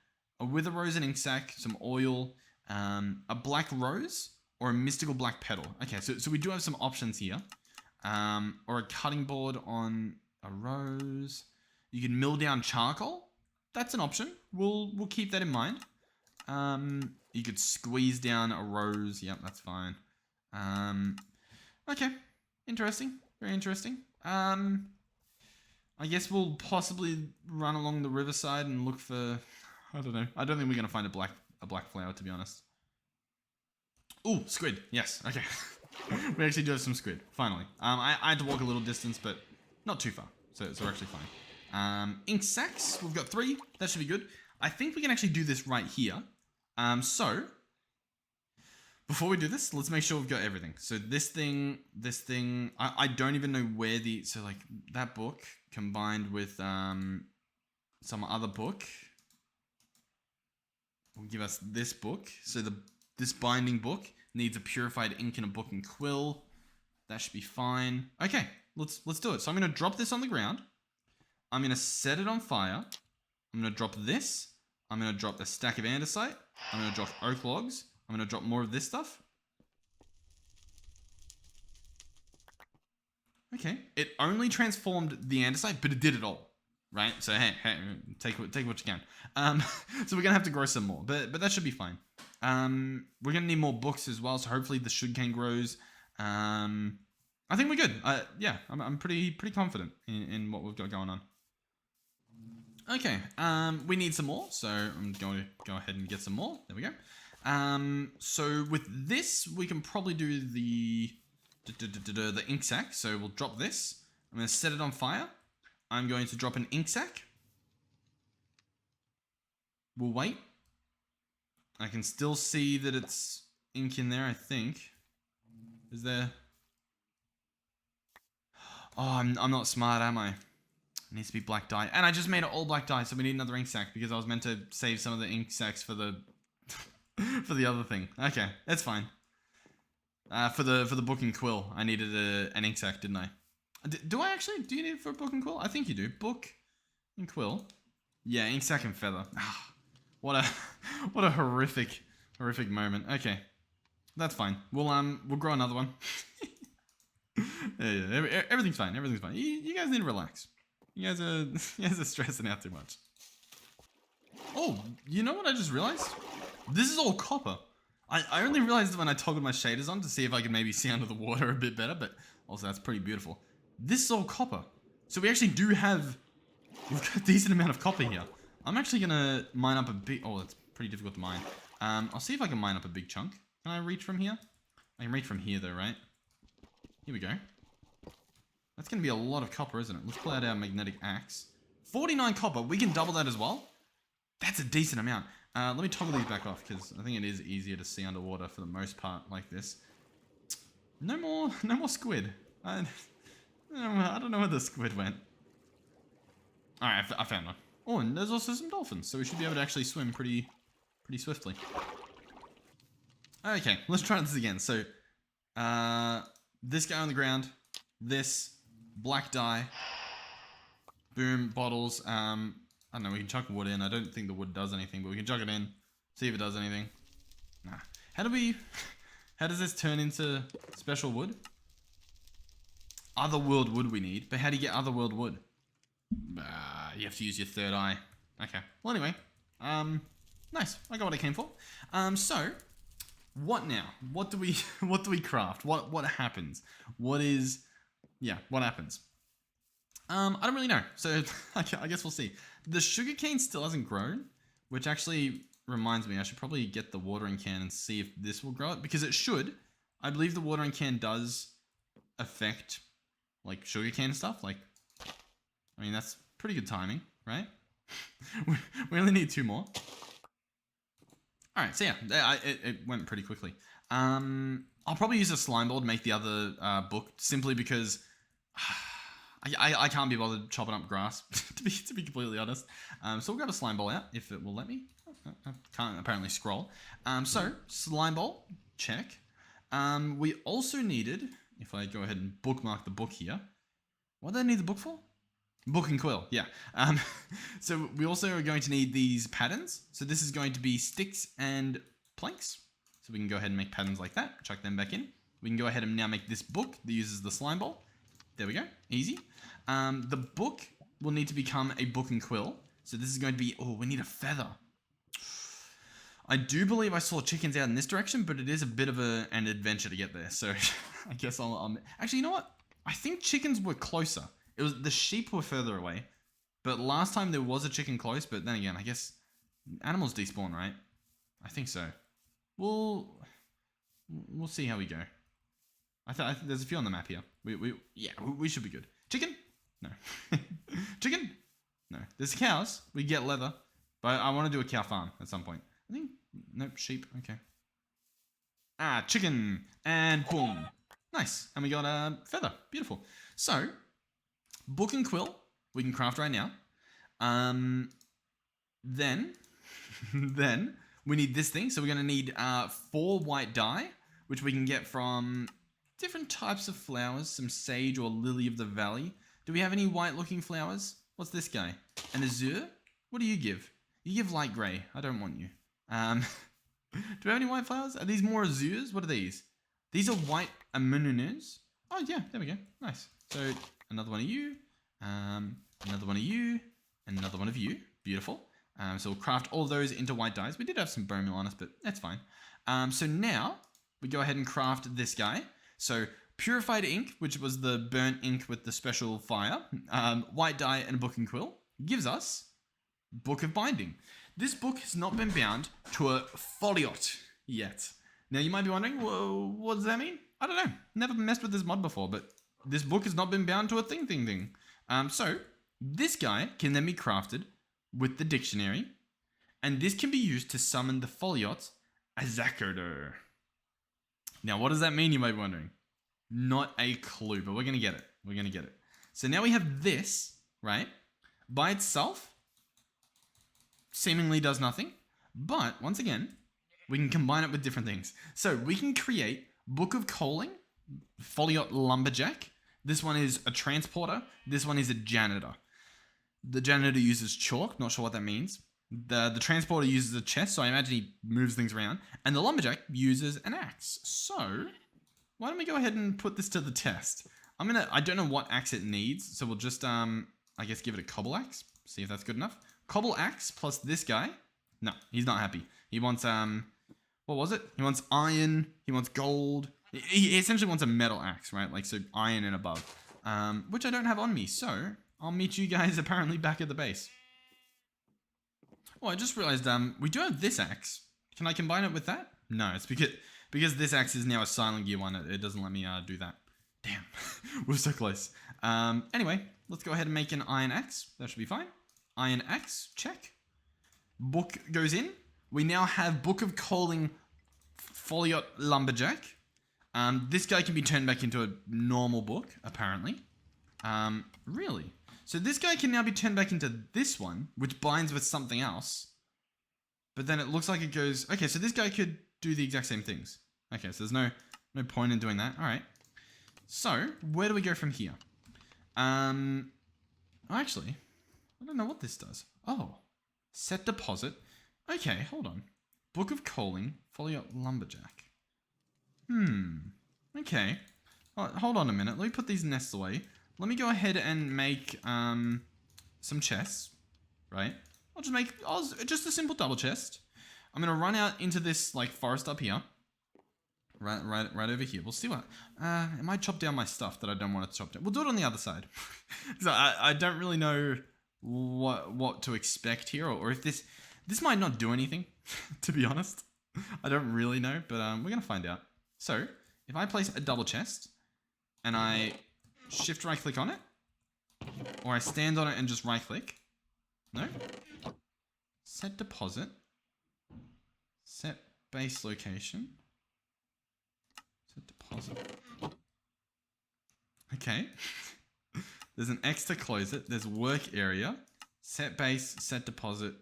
A wither rose and ink sac, some oil, a black rose, or a mystical black petal. Okay, so we do have some options here. Or a cutting board on a rose. You can mill down charcoal. That's an option. We'll keep that in mind. You could squeeze down a rose. Yep, that's fine. Okay. Interesting. Very interesting. I guess we'll possibly run along the riverside and look for, I don't know. I don't think we're going to find a black flower, to be honest. Ooh, squid. Yes. Okay. We actually do have some squid. Finally. I had to walk a little distance, but not too far. So we're actually fine. Ink sacks. We've got 3. That should be good. I think we can actually do this right here. So before we do this, let's make sure we've got everything. So this thing, I don't even know where so like that book combined with, some other book will give us this book. So this binding book needs a purified ink and a book and quill. That should be fine. Okay, let's do it. So I'm going to drop this on the ground. I'm going to set it on fire. I'm going to drop this. I'm going to drop a stack of andesite. I'm going to drop oak logs. I'm going to drop more of this stuff. Okay. It only transformed the andesite, but it did it all. Right? So, hey, take what you can. So we're going to have to grow some more, but that should be fine. We're going to need more books as well, so hopefully the sugarcane grows. I think we're good. Yeah, I'm pretty confident in what we've got going on. Okay, we need some more, so I'm going to go ahead and get some more. There we go. So with this, we can probably do the ink sac. So we'll drop this. I'm going to set it on fire. I'm going to drop an ink sac. We'll wait. I can still see that it's ink in there, I think. Is there? Oh, I'm not smart, am I? It needs to be black dye. And I just made it all black dye, so we need another ink sac because I was meant to save some of the ink sacs for the for the other thing. Okay, that's fine. For the book and quill, I needed an ink sac, didn't I? Do I actually? Do you need it for a book and quill? I think you do. Book and quill. Yeah, ink sac and feather. What a horrific moment. Okay, that's fine. We'll grow another one. Yeah, everything's fine. Everything's fine. You guys need to relax. You guys are stressing out too much. Oh, you know what I just realized? This is all copper. I only realized when I toggled my shaders on to see if I could maybe see under the water a bit better, but also that's pretty beautiful. This is all copper. So we actually we've got a decent amount of copper here. I'm actually gonna mine up a bit. Oh, that's pretty difficult to mine. I'll see if I can mine up a big chunk. Can I reach from here? I can reach from here though, right? Here we go. That's going to be a lot of copper, isn't it? Let's pull out our magnetic axe. 49 copper. We can double that as well. That's a decent amount. Let me toggle these back off because I think it is easier to see underwater for the most part like this. No more squid. I don't know where the squid went. Alright, I found one. Oh, and there's also some dolphins, so we should be able to actually swim pretty swiftly. Okay, let's try this again. So, this guy on the ground, this, black dye, boom, bottles, I don't know, we can chuck wood in. I don't think the wood does anything, but we can chuck it in, see if it does anything. Nah. How does this turn into special wood? Otherworld wood we need, but how do you get otherworld wood? You have to use your third eye. Okay. Well, anyway, nice. I got what I came for. So, what now? What do we craft? What happens? What happens? I don't really know. So, I guess we'll see. The sugarcane still hasn't grown, which actually reminds me, I should probably get the watering can and see if this will grow it, because it should. I believe the watering can does affect, like, sugarcane stuff. Like, I mean, that's pretty good timing, right? We only need 2 more. Alright, so yeah, it went pretty quickly. I'll probably use a slime ball to make the other book, simply because I can't be bothered chopping up grass, to be completely honest. So we'll grab a slime ball out, if it will let me. I can't apparently scroll. So, slime ball, check. We also needed, if I go ahead and bookmark the book here. What do I need the book for? Book and quill, yeah. So we also are going to need these patterns. So this is going to be sticks and planks. So we can go ahead and make patterns like that. Chuck them back in. We can go ahead and now make this book that uses the slime ball. There we go, easy. The book will need to become a book and quill. So this is going to be, oh, we need a feather. I do believe I saw chickens out in this direction, but it is a bit of an adventure to get there. So I guess I'll actually, you know what? I think chickens were closer. It was the sheep were further away, but last time there was a chicken close. But then again, I guess animals despawn, right? I think so. We'll see how we go. I think there's a few on the map here. We should be good. Chicken? No. Chicken? No. There's cows. We get leather, but I want to do a cow farm at some point. I think nope. Sheep. Okay. Chicken and boom. Nice. And we got a feather. Beautiful. So. Book and quill, we can craft right now. Then we need this thing. So we're going to need 4 white dye, which we can get from different types of flowers, some sage or lily of the valley. Do we have any white looking flowers? What's this guy? An azure? What do you give? You give light grey. I don't want you. Do we have any white flowers? Are these more azures? What are these? These are white amununus. Oh yeah, there we go. Nice. So another one of you, another one of you, and another one of you. Beautiful. So we'll craft all those into white dyes. We did have some bone meal on us, but that's fine. So now we go ahead and craft this guy. So Purified Ink, which was the burnt ink with the special fire, white dye, and a book and quill, gives us Book of Binding. This book has not been bound to a foliot yet. Now you might be wondering, well, what does that mean? I don't know. Never messed with this mod before, but this book has not been bound to a thing. So this guy can then be crafted with the dictionary, and this can be used to summon the foliot Azakarder. Now, what does that mean, you might be wondering? Not a clue, but we're going to get it. So now we have this, right? By itself, seemingly does nothing, but once again, we can combine it with different things. So we can create Book of Coaling, Foliot Lumberjack. This one is a transporter. This one is a janitor. The janitor uses chalk. Not sure what that means. The transporter uses a chest, so I imagine he moves things around. And the lumberjack uses an axe. So why don't we go ahead and put this to the test? I don't know what axe it needs, so we'll just I guess give it a cobble axe. See if that's good enough. Cobble axe plus this guy. No, he's not happy. He wants what was it? He wants iron. He wants gold. He essentially wants a metal axe, right? Like, so iron and above. Which I don't have on me, so I'll meet you guys apparently back at the base. Oh, I just realized we do have this axe. Can I combine it with that? No, it's because this axe is now a silent gear one. It doesn't let me do that. Damn, we're so close. Anyway, let's go ahead and make an iron axe. That should be fine. Iron axe, check. Book goes in. We now have Book of Coaling Foliot Lumberjack. This guy can be turned back into a normal book, apparently. Really? So this guy can now be turned back into this one, which binds with something else. But then it looks like it goes... Okay, so this guy could do the exact same things. Okay, so there's no point in doing that. All right. So, where do we go from here? Actually, I don't know what this does. Oh, set deposit. Okay, hold on. Book of Coaling, Foliot Lumberjack. Okay. Hold on a minute. Let me put these nests away. Let me go ahead and make some chests, right? I'll just make just a simple double chest. I'm gonna run out into this like forest up here, right over here. We'll see what. It might chop down my stuff that I don't want to chop down. We'll do it on the other side. So I don't really know what to expect here, or if this might not do anything. To be honest, I don't really know, but we're gonna find out. So if I place a double chest and I shift right click on it, or I stand on it and just right click. No. Set deposit. Set base location. Set deposit. Okay. There's an X to close it. There's work area. Set base, set deposit.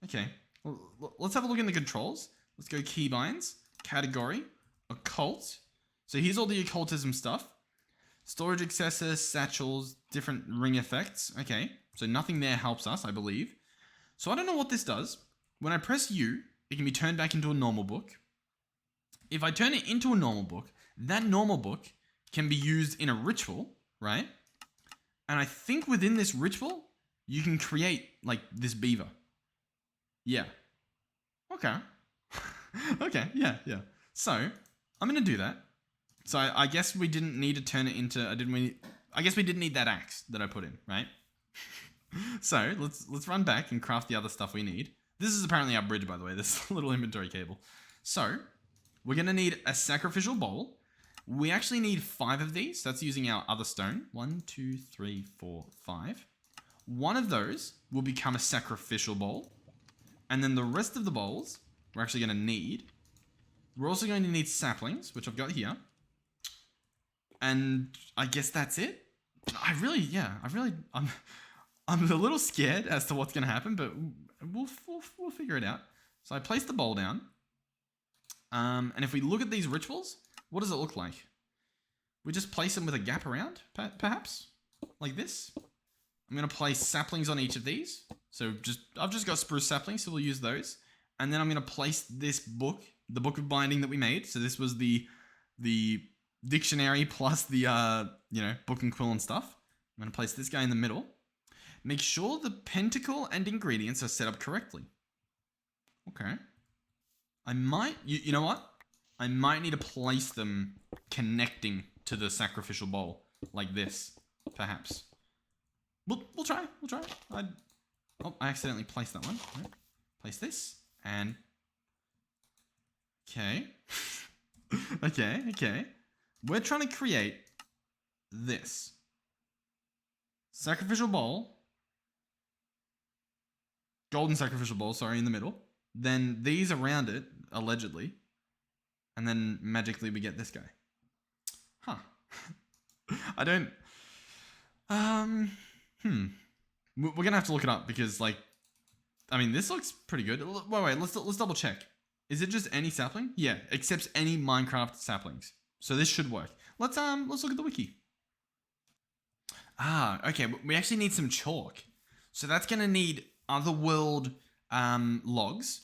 Okay. Well, let's have a look in the controls. Let's go keybinds. Category. Occult. So here's all the occultism stuff. Storage accessors, satchels, different ring effects. Okay, so nothing there helps us, I believe. So I don't know what this does. When I press U, it can be turned back into a normal book. If I turn it into a normal book, that normal book can be used in a ritual, right? And I think within this ritual, you can create, like, this beaver. Yeah. Okay. Okay, yeah. So, I'm going to do that. So I guess we didn't need to turn it into... I guess we didn't need that axe that I put in, right? So let's run back and craft the other stuff we need. This is apparently our bridge, by the way. This little inventory cable. So we're going to need a sacrificial bowl. We actually need 5 of these. That's using our other stone. 1, 2, 3, 4, 5. One of those will become a sacrificial bowl. And then the rest of the bowls we're actually going to need. We're also going to need saplings, which I've got here. And I guess that's it. I'm a little scared as to what's going to happen, but we'll figure it out. So I place the bowl down. And if we look at these rituals, what does it look like? We just place them with a gap around, perhaps? Like this. I'm going to place saplings on each of these. So I've just got spruce saplings, so we'll use those. And then I'm going to place this book, the book of binding that we made. So this was the dictionary plus the book and quill and stuff. I'm going to place this guy in the middle. Make sure the pentacle and ingredients are set up correctly. Okay. I might, you know what? I might need to place them connecting to the sacrificial bowl like this, perhaps. We'll try. I accidentally placed that one. Right. Place this and okay. Okay. We're trying to create this sacrificial bowl, golden sacrificial bowl, sorry, in the middle. Then these around it, allegedly, and then magically we get this guy. Huh. I don't... We're gonna have to look it up because, like, I mean, this looks pretty good. Wait, let's double check. Is it just any sapling? Yeah, accepts any Minecraft saplings. So this should work. Let's look at the wiki. Okay, we actually need some chalk. So that's gonna need otherworld logs.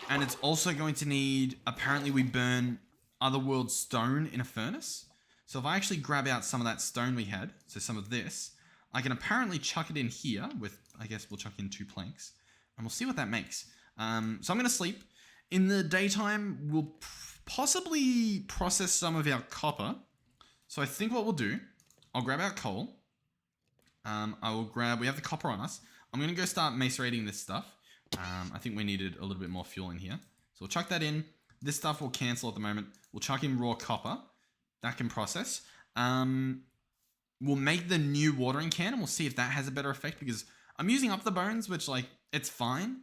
And it's also going to need, apparently we burn otherworld stone in a furnace. So if I actually grab out some of that stone we had, so some of this, I can apparently chuck it in here with, I guess we'll chuck in 2 planks. And we'll see what that makes. So I'm going to sleep. In the daytime, we'll possibly process some of our copper. So I think what we'll do, I'll grab our coal. We have the copper on us. I'm going to go start macerating this stuff. I think we needed a little bit more fuel in here. So we'll chuck that in. This stuff will cancel at the moment. We'll chuck in raw copper. That can process. We'll make the new watering can and we'll see if that has a better effect because I'm using up the bones, which like, it's fine,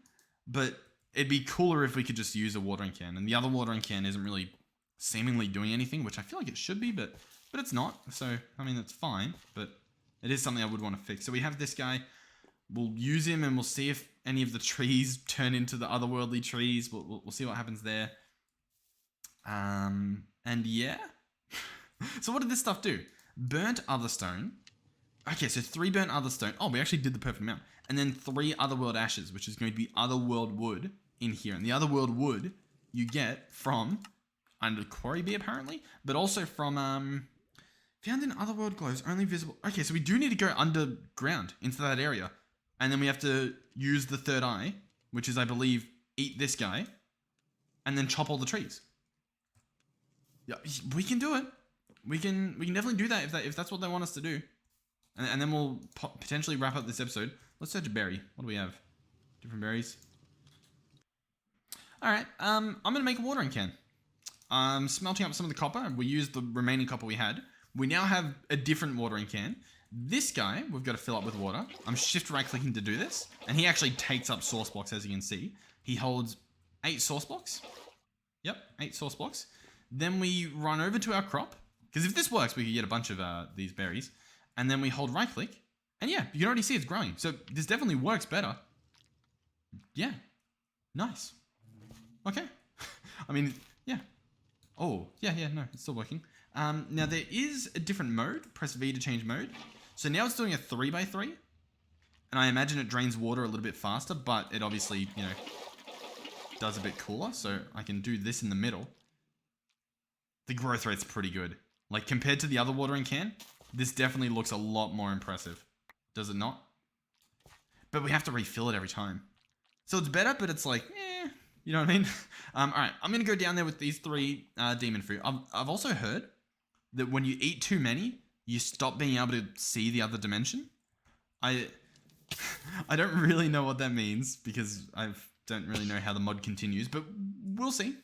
but it'd be cooler if we could just use a watering can. And the other watering can isn't really seemingly doing anything, which I feel like it should be, but it's not. So, I mean, it's fine, but it is something I would want to fix. So we have this guy. We'll use him and we'll see if any of the trees turn into the otherworldly trees. We'll see what happens there. And yeah. So what did this stuff do? Burnt otherstone. Okay, so 3 burnt otherstone. Oh, we actually did the perfect amount. And then 3 otherworld ashes, which is going to be otherworld wood in here. And the otherworld wood you get from under quarry bee apparently, but also from found in otherworld glows only visible. Okay, so we do need to go underground into that area. And then we have to use the third eye, which is, I believe, eat this guy, and then chop all the trees. Yeah, we can do it. We can definitely do that if that's what they want us to do. And then we'll potentially wrap up this episode. Let's search a berry. What do we have? Different berries. All right. I'm gonna make a watering can. Smelting up some of the copper. We used the remaining copper we had. We now have a different watering can. This guy, we've got to fill up with water. I'm shift right clicking to do this. And he actually takes up source blocks, as you can see. He holds 8 source blocks. Yep, 8 source blocks. Then we run over to our crop. Because if this works, we could get a bunch of these berries. And then we hold right click. And yeah, you can already see it's growing. So this definitely works better. Yeah. Nice. Okay. I mean, yeah. Oh, yeah, no, it's still working. Now there is a different mode. Press V to change mode. So now it's doing a 3x3. And I imagine it drains water a little bit faster, but it obviously, you know, does a bit cooler. So I can do this in the middle. The growth rate's pretty good. Like compared to the other watering can, this definitely looks a lot more impressive. Does it not? But we have to refill it every time. So it's better, but it's like, you know what I mean? Alright, I'm going to go down there with these 3 demon fruit. I've also heard that when you eat too many, you stop being able to see the other dimension. I don't really know what that means because I don't really know how the mod continues, but we'll see.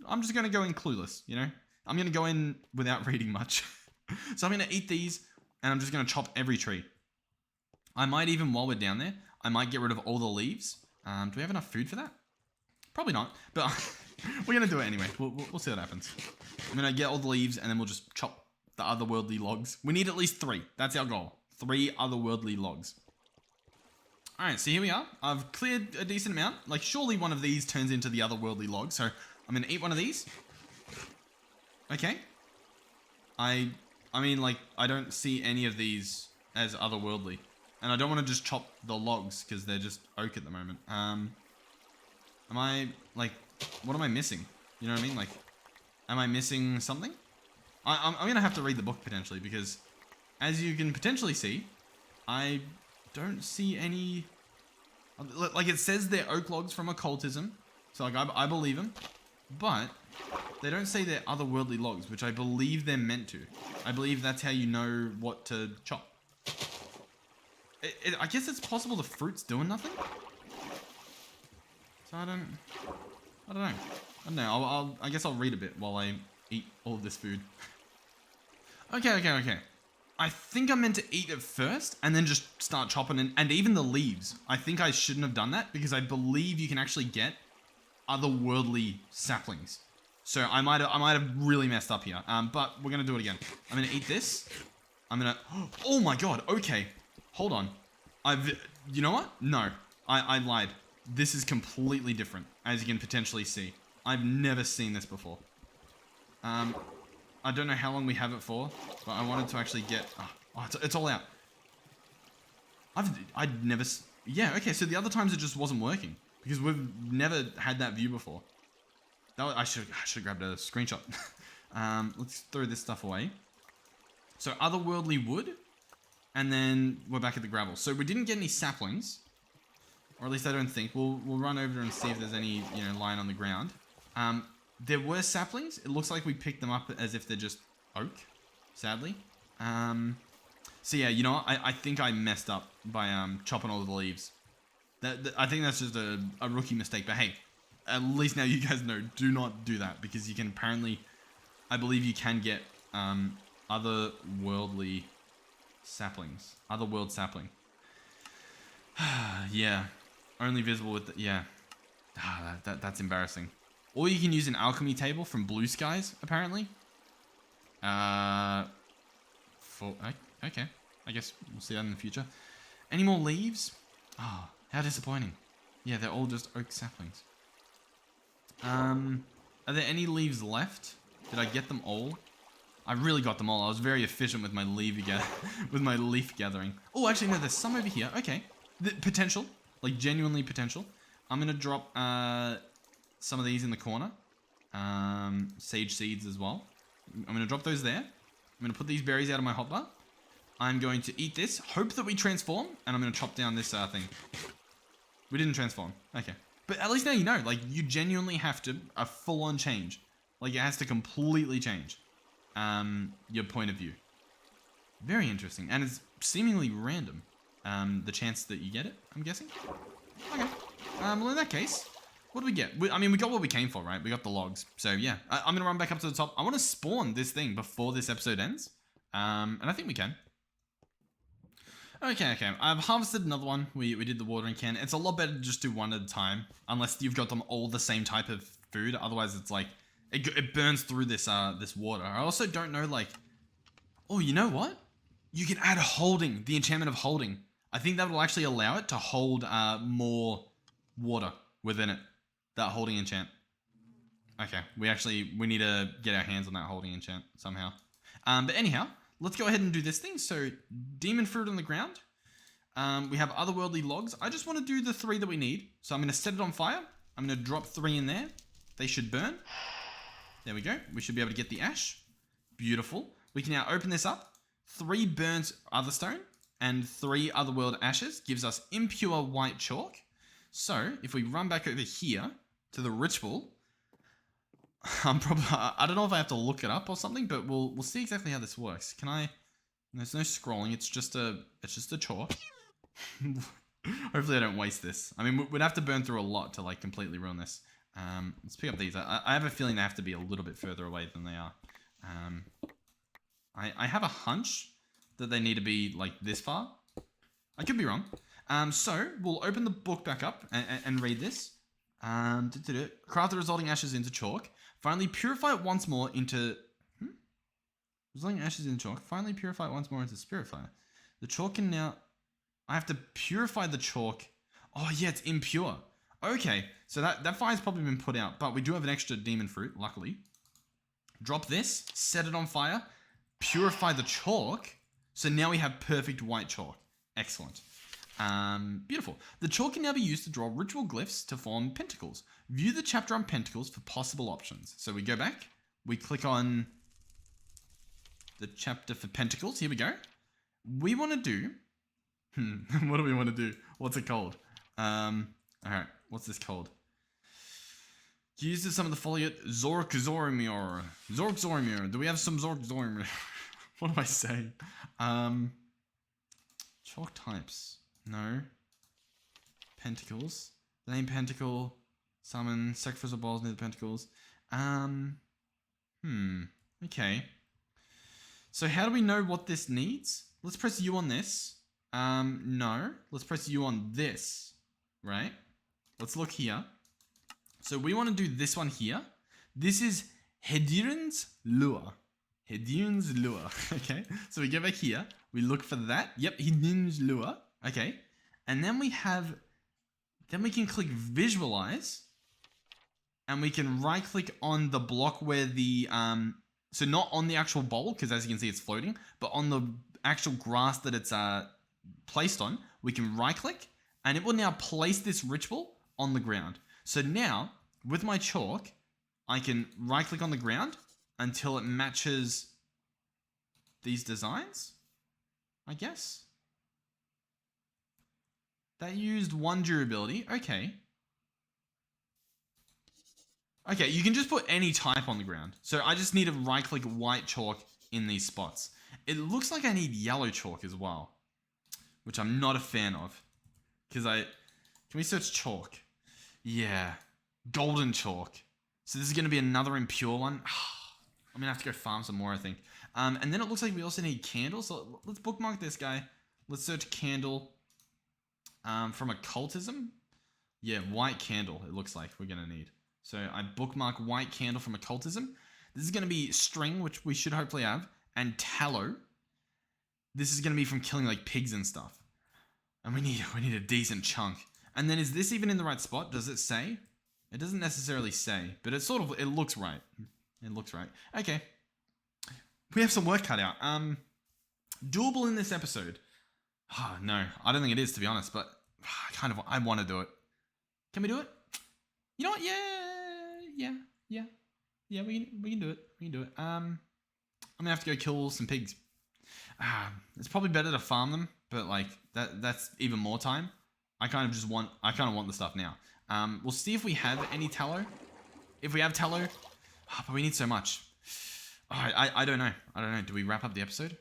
I'm just going to go in clueless, you know? I'm going to go in without reading much. So I'm going to eat these and I'm just going to chop every tree. I might even, while we're down there, I might get rid of all the leaves. Do we have enough food for that? Probably not, but we're going to do it anyway. We'll see what happens. I'm going to get all the leaves and then we'll just chop the otherworldly logs. We need at least 3. That's our goal. 3 otherworldly logs. Alright, so here we are. I've cleared a decent amount. Like, surely one of these turns into the otherworldly log. So I'm going to eat one of these. Okay. I mean, like, I don't see any of these as otherworldly. And I don't want to just chop the logs because they're just oak at the moment. Am I, like, what am I missing? You know what I mean? Like, am I missing something? I'm going to have to read the book potentially because as you can potentially see, I don't see any, like it says they're oak logs from Occultism. So like I believe them, but they don't say they're otherworldly logs, which I believe they're meant to. I believe that's how you know what to chop. I guess it's possible the fruit's doing nothing. So I don't know. I guess I'll read a bit while I eat all of this food. Okay. I think I'm meant to eat it first and then just start chopping and even the leaves. I think I shouldn't have done that because I believe you can actually get otherworldly saplings. So I might have really messed up here. But we're gonna do it again. I'm gonna eat this. Oh my god. Okay, hold on. You know what? No, I lied. This is completely different, as you can potentially see. I've never seen this before. I don't know how long we have it for, but I wanted to actually get. Oh, it's all out. I'd never. Yeah. Okay. So the other times it just wasn't working because we've never had that view before. I should have grabbed a screenshot. Let's throw this stuff away. So otherworldly wood, and then we're back at the gravel. So we didn't get any saplings, or at least I don't think. We'll run over and see if there's any lying on the ground. There were saplings. It looks like we picked them up as if they're just oak, sadly. So yeah, you know what? I think I messed up by chopping all of the leaves. I think that's just a rookie mistake. But hey, at least now you guys know, do not do that, because you can apparently, I believe you can get otherworldly saplings. Otherworld sapling. Yeah. Only visible with yeah. That's embarrassing. Or you can use an alchemy table from Blue Skies, apparently. Okay. I guess we'll see that in the future. Any more leaves? Oh, how disappointing. Yeah, they're all just oak saplings. Are there any leaves left? Did I get them all? I really got them all. I was very efficient with my leaf gathering. Oh, actually no, there's some over here. Okay. Potential. Like genuinely potential. I'm gonna drop some of these in the corner. Sage seeds as well. I'm gonna drop those there. I'm gonna put these berries out of my hopper. I'm going to eat this, hope that we transform, and I'm gonna chop down this thing. We didn't transform. Okay. But at least now you know, like, you genuinely have to, a full-on change. Like, it has to completely change your point of view. Very interesting. And it's seemingly random, the chance that you get it, I'm guessing. Okay. Well, in that case, what do we get? I mean, we got what we came for, right? We got the logs. So, yeah. I'm going to run back up to the top. I want to spawn this thing before this episode ends. And I think we can. Okay. I've harvested another one. We did the watering can. It's a lot better to just do one at a time, unless you've got them all the same type of food. Otherwise, it's like, it burns through this water. I also don't know, like, oh, you know what? You can add holding, the enchantment of holding. I think that will actually allow it to hold more water within it. That holding enchant. Okay, we need to get our hands on that holding enchant somehow. But anyhow, let's go ahead and do this thing. So, demon fruit on the ground. We have otherworldly logs. I just want to do the 3 that we need. So I'm going to set it on fire. I'm going to drop 3 in there. They should burn. There we go. We should be able to get the ash. Beautiful. We can now open this up. 3 burnt otherstone and 3 otherworld ashes gives us impure white chalk. So if we run back over here to the ritual, I don't know if I have to look it up or something, but we'll see exactly how this works. Can I? There's no scrolling. It's just a chalk. Hopefully I don't waste this. I mean, we'd have to burn through a lot to like completely ruin this. Let's pick up these. I have a feeling they have to be a little bit further away than they are. I have a hunch that they need to be like this far. I could be wrong. So we'll open the book back up and read this. Craft the resulting ashes into chalk. Finally purify it once more into... Resulting ashes into chalk. Finally purify it once more into spirit fire. The chalk can now... I have to purify the chalk. Oh yeah, it's impure. Okay, so that fire's probably been put out, but we do have an extra demon fruit, luckily. Drop this, set it on fire, purify the chalk. So now we have perfect white chalk. Excellent. Beautiful. The chalk can now be used to draw ritual glyphs to form pentacles. View the chapter on pentacles for possible options. So we go back, we click on the chapter for pentacles. Here we go. We want to do... what do we want to do? What's it called? Alright, what's this called? Use some of the foliate Zork-Zorimir. Zork-Zorimir. Do we have some Zork-Zorimir? What am I saying? Chalk types. No. Pentacles. The name Pentacle. Summon. Sacrificial Bowls near the Pentacles. Okay. So how do we know what this needs? Let's press U on this. No. Let's press U on this. Right? Let's look here. So we want to do this one here. This is Hedirin's Lure. Hedirin's Lure. Okay. So we go back here. We look for that. Yep. Hedirin's Lure. Okay. And then we have... Then we can click Visualize. And we can right click on the block where the... So not on the actual bowl, because as you can see it's floating. But on the actual grass that it's placed on. We can right click. And it will now place this ritual on the ground. So now, with my chalk, I can right click on the ground until it matches these designs, I guess. That used 1 durability. Okay. Okay, you can just put any type on the ground. So I just need to right click white chalk in these spots. It looks like I need yellow chalk as well, which I'm not a fan of. Because Can we search chalk? Yeah. Golden chalk. So this is going to be another impure one. I'm going to have to go farm some more, I think. And then it looks like we also need candles. So let's bookmark this guy. Let's search candle from occultism. Yeah, white candle, it looks like we're going to need. So I bookmark white candle from occultism. This is going to be string, which we should hopefully have. And tallow. This is going to be from killing like pigs and stuff. And we need a decent chunk. And then is this even in the right spot? Does it say? It doesn't necessarily say, but it looks right. It looks right. Okay. We have some work cut out. Doable in this episode. Oh, no, I don't think it is, to be honest, but I want to do it. Can we do it? You know what? Yeah, we can do it. We can do it. I'm gonna have to go kill some pigs. It's probably better to farm them, but like that's even more time. I kind of want the stuff now. We'll see if we have any tallow. If we have tallow, but we need so much. I don't know. Do we wrap up the episode?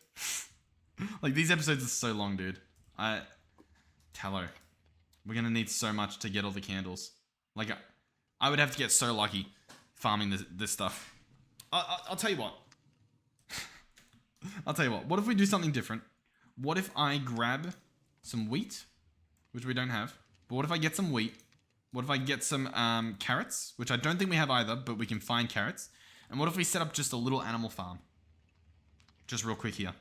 Like these episodes are so long, dude. Tallow. We're gonna need so much to get all the candles. Like I would have to get so lucky farming this stuff. I'll tell you what. I'll tell you what. What if we do something different? What if I grab some wheat, which we don't have? But what if I get some wheat? What if I get some carrots, which I don't think we have either, but we can find carrots. And what if we set up just a little animal farm? Just real quick here.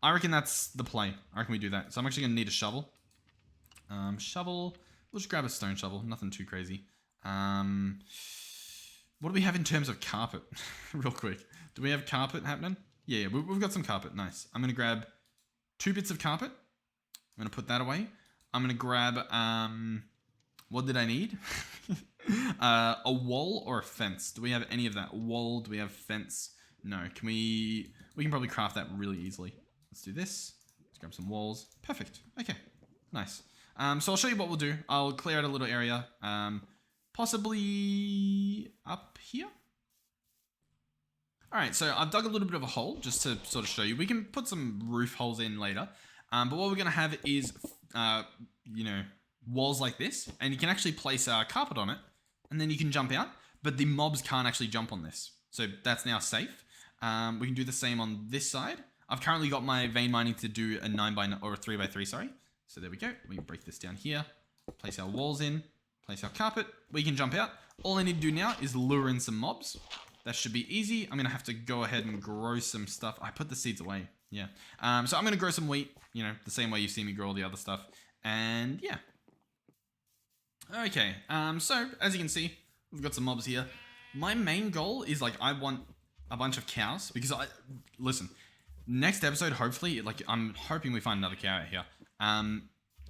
I reckon that's the play. I reckon we do that. So I'm actually going to need a shovel. Shovel. We'll just grab a stone shovel. Nothing too crazy. What do we have in terms of carpet? Real quick. Do we have carpet happening? Yeah, we've got some carpet. Nice. I'm going to grab 2 bits of carpet. I'm going to put that away. I'm going to grab... what did I need? A wall or a fence? Do we have any of that? Wall, do we have fence? No. Can we can probably craft that really easily. Let's do this. Let's grab some walls. Perfect. Okay. Nice. So I'll show you what we'll do. I'll clear out a little area. Possibly up here? Alright, so I've dug a little bit of a hole just to sort of show you. We can put some roof holes in later. But what we're going to have is, walls like this. And you can actually place a carpet on it. And then you can jump out. But the mobs can't actually jump on this. So that's now safe. We can do the same on this side. I've currently got my vein mining to do a 9x9 or a 3x3, sorry. So there we go. We can break this down here. Place our walls in. Place our carpet. We can jump out. All I need to do now is lure in some mobs. That should be easy. I'm going to have to go ahead and grow some stuff. I put the seeds away. Yeah. So I'm going to grow some wheat. You know, the same way you see me grow all the other stuff. And yeah. Okay. So as you can see, we've got some mobs here. My main goal is like, I want a bunch of cows because listen, next episode, hopefully, like I'm hoping we find another cow out here.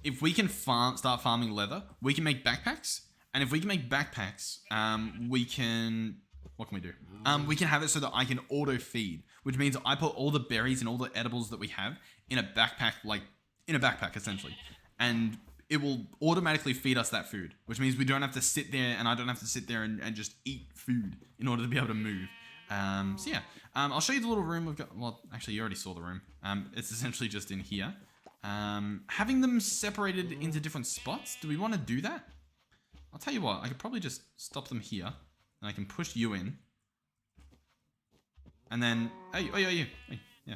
If we can start farming leather, we can make backpacks. And if we can make backpacks, what can we do? We can have it so that I can auto feed, which means I put all the berries and all the edibles that we have in a backpack, essentially. And it will automatically feed us that food, which means we don't have to sit there and I don't have to sit there and just eat food in order to be able to move. So yeah, I'll show you the little room we've got. Well, actually, you already saw the room. It's essentially just in here. Having them separated into different spots. Do we want to do that? I'll tell you what, I could probably just stop them here. And I can push you in. And then, hey, yeah.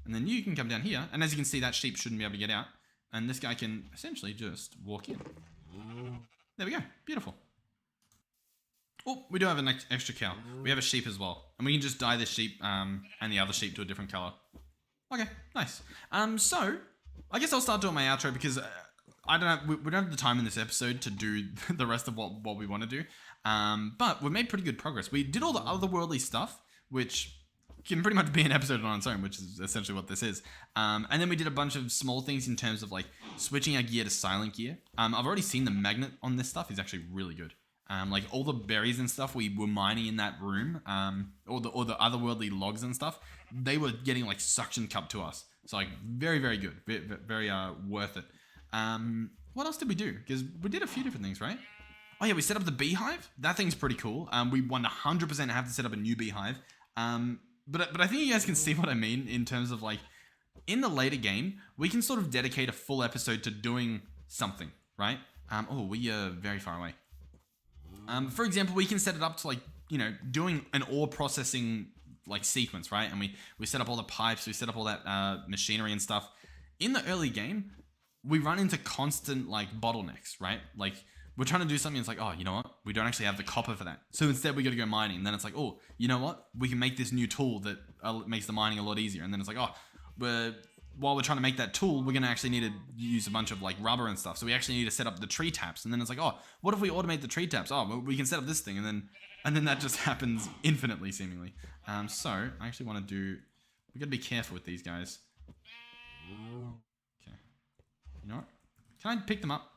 And then you can come down here. And as you can see, that sheep shouldn't be able to get out. And this guy can essentially just walk in. There we go. Beautiful. Oh, we do have an extra cow. We have a sheep as well. And we can just dye this sheep and the other sheep to a different color. Okay, nice. So, I guess I'll start doing my outro because we don't have the time in this episode to do the rest of what we want to do. But we've made pretty good progress. We did all the otherworldly stuff, which can pretty much be an episode on its own, which is essentially what this is. And then we did a bunch of small things in terms of like switching our gear to silent gear. I've already seen the magnet on this stuff is actually really good. Like all the berries and stuff we were mining in that room, or the otherworldly logs and stuff, they were getting like suction cup to us. So like very, very good, very worth it. What else did we do? Because we did a few different things, right? Oh yeah, we set up the beehive. That thing's pretty cool. We 100% have to set up a new beehive. But I think you guys can see what I mean in terms of like, in the later game, we can sort of dedicate a full episode to doing something, right? Oh, we are very far away. For example, we can set it up to like, you know, doing an ore processing like sequence, right? And we set up all the pipes, we set up all that machinery and stuff. In the early game, we run into constant like bottlenecks, right? Like we're trying to do something, it's like, oh, you know what? We don't actually have the copper for that. So instead we got to go mining. And then it's like, oh, you know what? We can make this new tool that makes the mining a lot easier. And then it's like, oh, while we're trying to make that tool, we're going to actually need to use a bunch of like rubber and stuff. So we actually need to set up the tree taps. And then it's like, oh, what if we automate the tree taps? Oh, well, we can set up this thing. And then that just happens infinitely, seemingly. So I actually want to do, we got to be careful with these guys. Okay. You know what? Can I pick them up?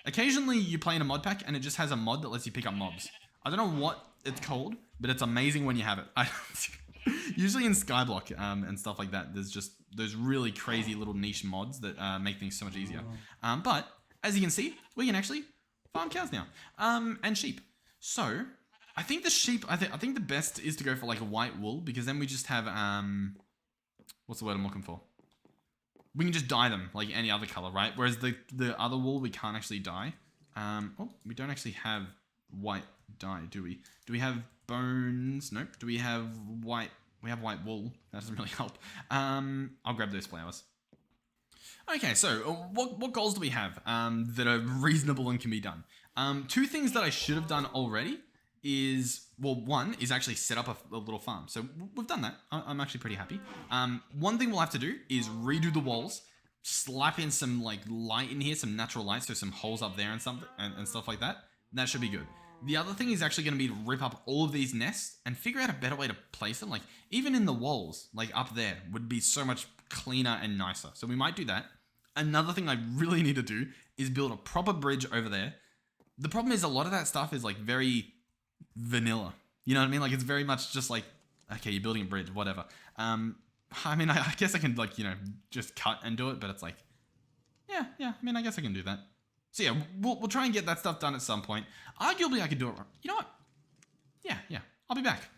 Occasionally you play in a mod pack and it just has a mod that lets you pick up mobs. I don't know what it's called, but it's amazing when you have it. Usually in Skyblock and stuff like that, there's just those really crazy little niche mods that make things so much easier. But as you can see, we can actually farm cows now and sheep. So I think the sheep, I think the best is to go for like a white wool, because then we just have what's the word I'm looking for? We can just dye them like any other color, right? Whereas the other wool we can't actually dye. Oh, we don't actually have white dye, do we? Do we have bones? Nope. Do we have white? We have white wool. That doesn't really help. I'll grab those flowers. Okay, so what goals do we have that are reasonable and can be done? Two things that I should have done already is, well, one is actually set up a little farm. So we've done that. I'm actually pretty happy. One thing we'll have to do is redo the walls, slap in some like light in here, some natural light, so some holes up there and something and stuff like that. That should be good. The other thing is actually going to be to rip up all of these nests and figure out a better way to place them. Like even in the walls, like up there, would be so much cleaner and nicer. So we might do that. Another thing I really need to do is build a proper bridge over there. The problem is a lot of that stuff is like very vanilla. You know what I mean? Like it's very much just like, okay, you're building a bridge, whatever. I mean, I guess I can like, you know, just cut and do it, but it's like, yeah, I mean, I guess I can do that. So yeah, we'll try and get that stuff done at some point. Arguably, I could do it. You know what? Yeah, I'll be back.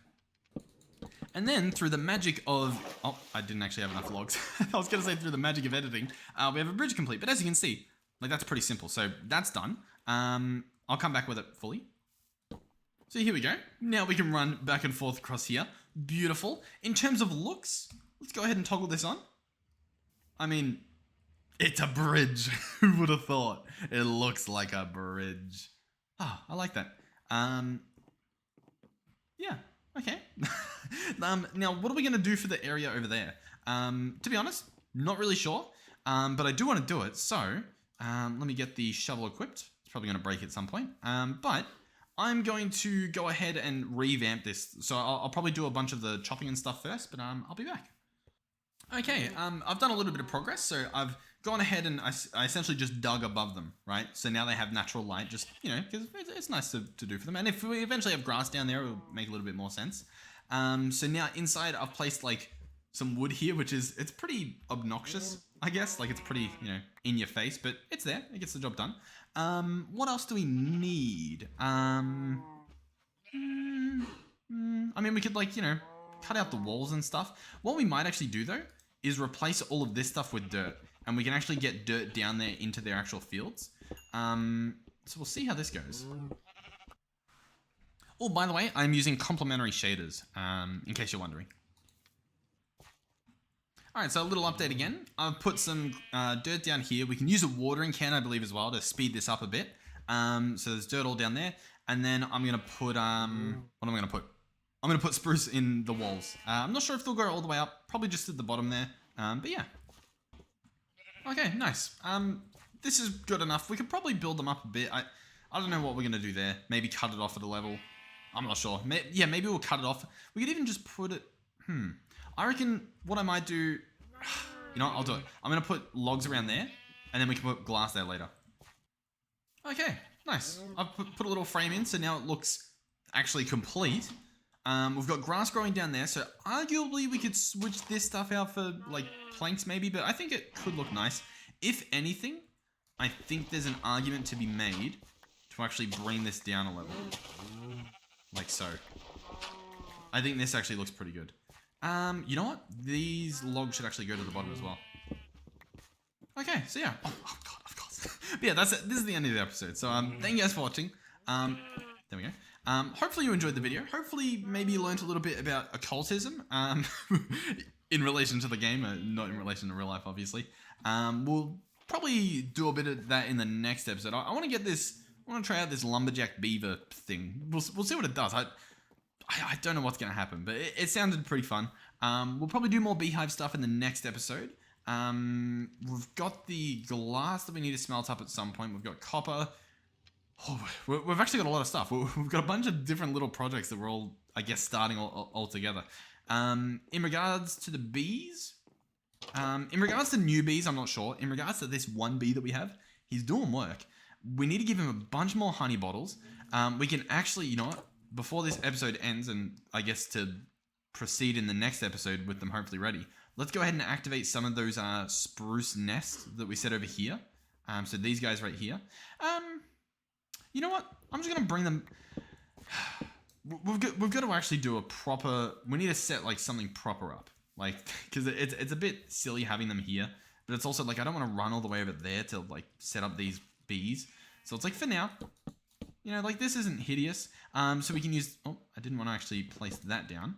And then through the magic of, oh, I didn't actually have enough logs. I was gonna say through the magic of editing, we have a bridge complete. But as you can see, like that's pretty simple. So that's done. I'll come back with it fully. So here we go. Now we can run back and forth across here. Beautiful. In terms of looks, let's go ahead and toggle this on. I mean, it's a bridge. Who would have thought? It looks like a bridge. Ah, I like that. Yeah, okay. Now, what are we going to do for the area over there? To be honest, not really sure. But I do want to do it. So, let me get the shovel equipped. It's probably going to break at some point. But I'm going to go ahead and revamp this. So I'll probably do a bunch of the chopping and stuff first, but I'll be back. Okay, I've done a little bit of progress. So I've gone ahead and I essentially just dug above them, right? So now they have natural light, just, you know, because it's nice to do for them. And if we eventually have grass down there, it'll make a little bit more sense. So now inside I've placed like some wood here, which is, it's pretty obnoxious, I guess. Like it's pretty, you know, in your face, but it's there. It gets the job done. What else do we need? I mean, we could like, you know, cut out the walls and stuff. What we might actually do though is replace all of this stuff with dirt, and we can actually get dirt down there into their actual fields. So we'll see how this goes. Oh, by the way, I'm using complementary shaders, in case you're wondering. Alright, so a little update again. I've put some dirt down here. We can use a watering can, I believe, as well to speed this up a bit. So there's dirt all down there. And then I'm going to put, what am I going to put? I'm going to put spruce in the walls. I'm not sure if they'll go all the way up. Probably just at the bottom there. But yeah. Okay, nice. This is good enough. We could probably build them up a bit. I don't know what we're going to do there. Maybe cut it off at a level. I'm not sure. Yeah, maybe we'll cut it off. We could even just put it... I reckon what I might do... You know what? I'll do it. I'm going to put logs around there, and then we can put glass there later. Okay, nice. I've put a little frame in, so now it looks actually complete. We've got grass growing down there, so arguably we could switch this stuff out for like planks maybe, but I think it could look nice. If anything, I think there's an argument to be made to actually bring this down a level. Like so. I think this actually looks pretty good. You know what? These logs should actually go to the bottom as well. Okay, so yeah. Oh god, of course. But yeah, that's it. This is the end of the episode. So thank you guys for watching. There we go. Hopefully you enjoyed the video. Hopefully maybe you learned a little bit about occultism in relation to the game, not in relation to real life, obviously. We'll probably do a bit of that in the next episode. I want to get this. I want to try out this lumberjack beaver thing. We'll see what it does. I don't know what's going to happen, but it sounded pretty fun. We'll probably do more beehive stuff in the next episode. We've got the glass that we need to smelt up at some point. We've got copper. Oh, we've actually got a lot of stuff. We've got a bunch of different little projects that we're all, I guess, starting all together. In regards to the bees, in regards to new bees, I'm not sure. In regards to this one bee that we have, he's doing work. We need to give him a bunch more honey bottles. We can actually, you know what? Before this episode ends, and I guess to proceed in the next episode with them hopefully ready, let's go ahead and activate some of those spruce nests that we set over here. So these guys right here. You know what? I'm just gonna bring them. We've got to actually do a proper. We need to set like something proper up, like because it's a bit silly having them here, but it's also like I don't want to run all the way over there to like set up these bees. So it's like for now, you know, like this isn't hideous. So we can use. Oh, I didn't want to actually place that down.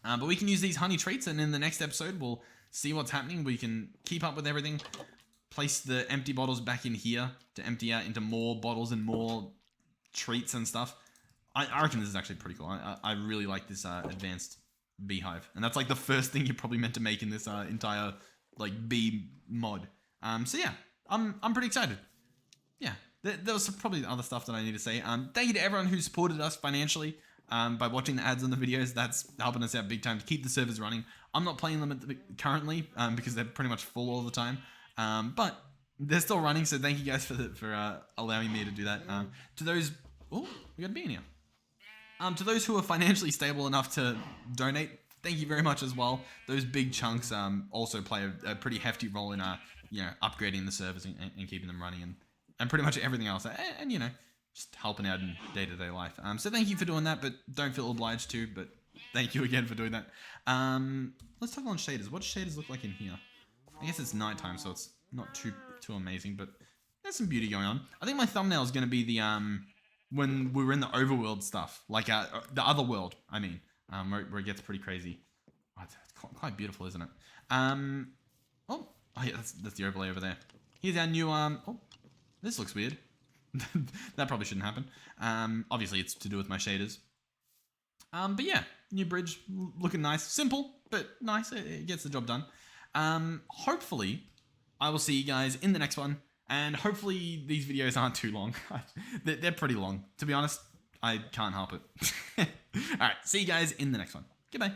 But we can use these honey treats, and in the next episode we'll see what's happening. We can keep up with everything. Place the empty bottles back in here to empty out into more bottles and more treats and stuff. I reckon this is actually pretty cool. I really like this advanced beehive. And that's like the first thing you're probably meant to make in this entire like bee mod. So yeah, I'm pretty excited. Yeah, there was probably other stuff that I need to say. Thank you to everyone who supported us financially by watching the ads on the videos. That's helping us out big time to keep the servers running. I'm not playing them currently because they're pretty much full all the time. But they're still running, so thank you guys for allowing me to do that. To those, oh, we got a bee in here. To those who are financially stable enough to donate, thank you very much as well. Those big chunks also play a pretty hefty role in you know, upgrading the servers and keeping them running and pretty much everything else, and you know, just helping out in day-to-day life. So thank you for doing that, but don't feel obliged to. But thank you again for doing that. Let's talk on shaders. What do shaders look like in here? I guess it's nighttime, so it's not too amazing, but there's some beauty going on. I think my thumbnail is going to be the when we were in the overworld stuff, like the other world. I mean, where it gets pretty crazy. Oh, it's quite beautiful, isn't it? Oh yeah, that's the overlay over there. Here's our new oh, this looks weird. That probably shouldn't happen. Obviously it's to do with my shaders. But yeah, new bridge, looking nice, simple but nice. It gets the job done. Hopefully I will see you guys in the next one, and hopefully these videos aren't too long. They're pretty long, to be honest. I can't help it. Alright, see you guys in the next one. Goodbye.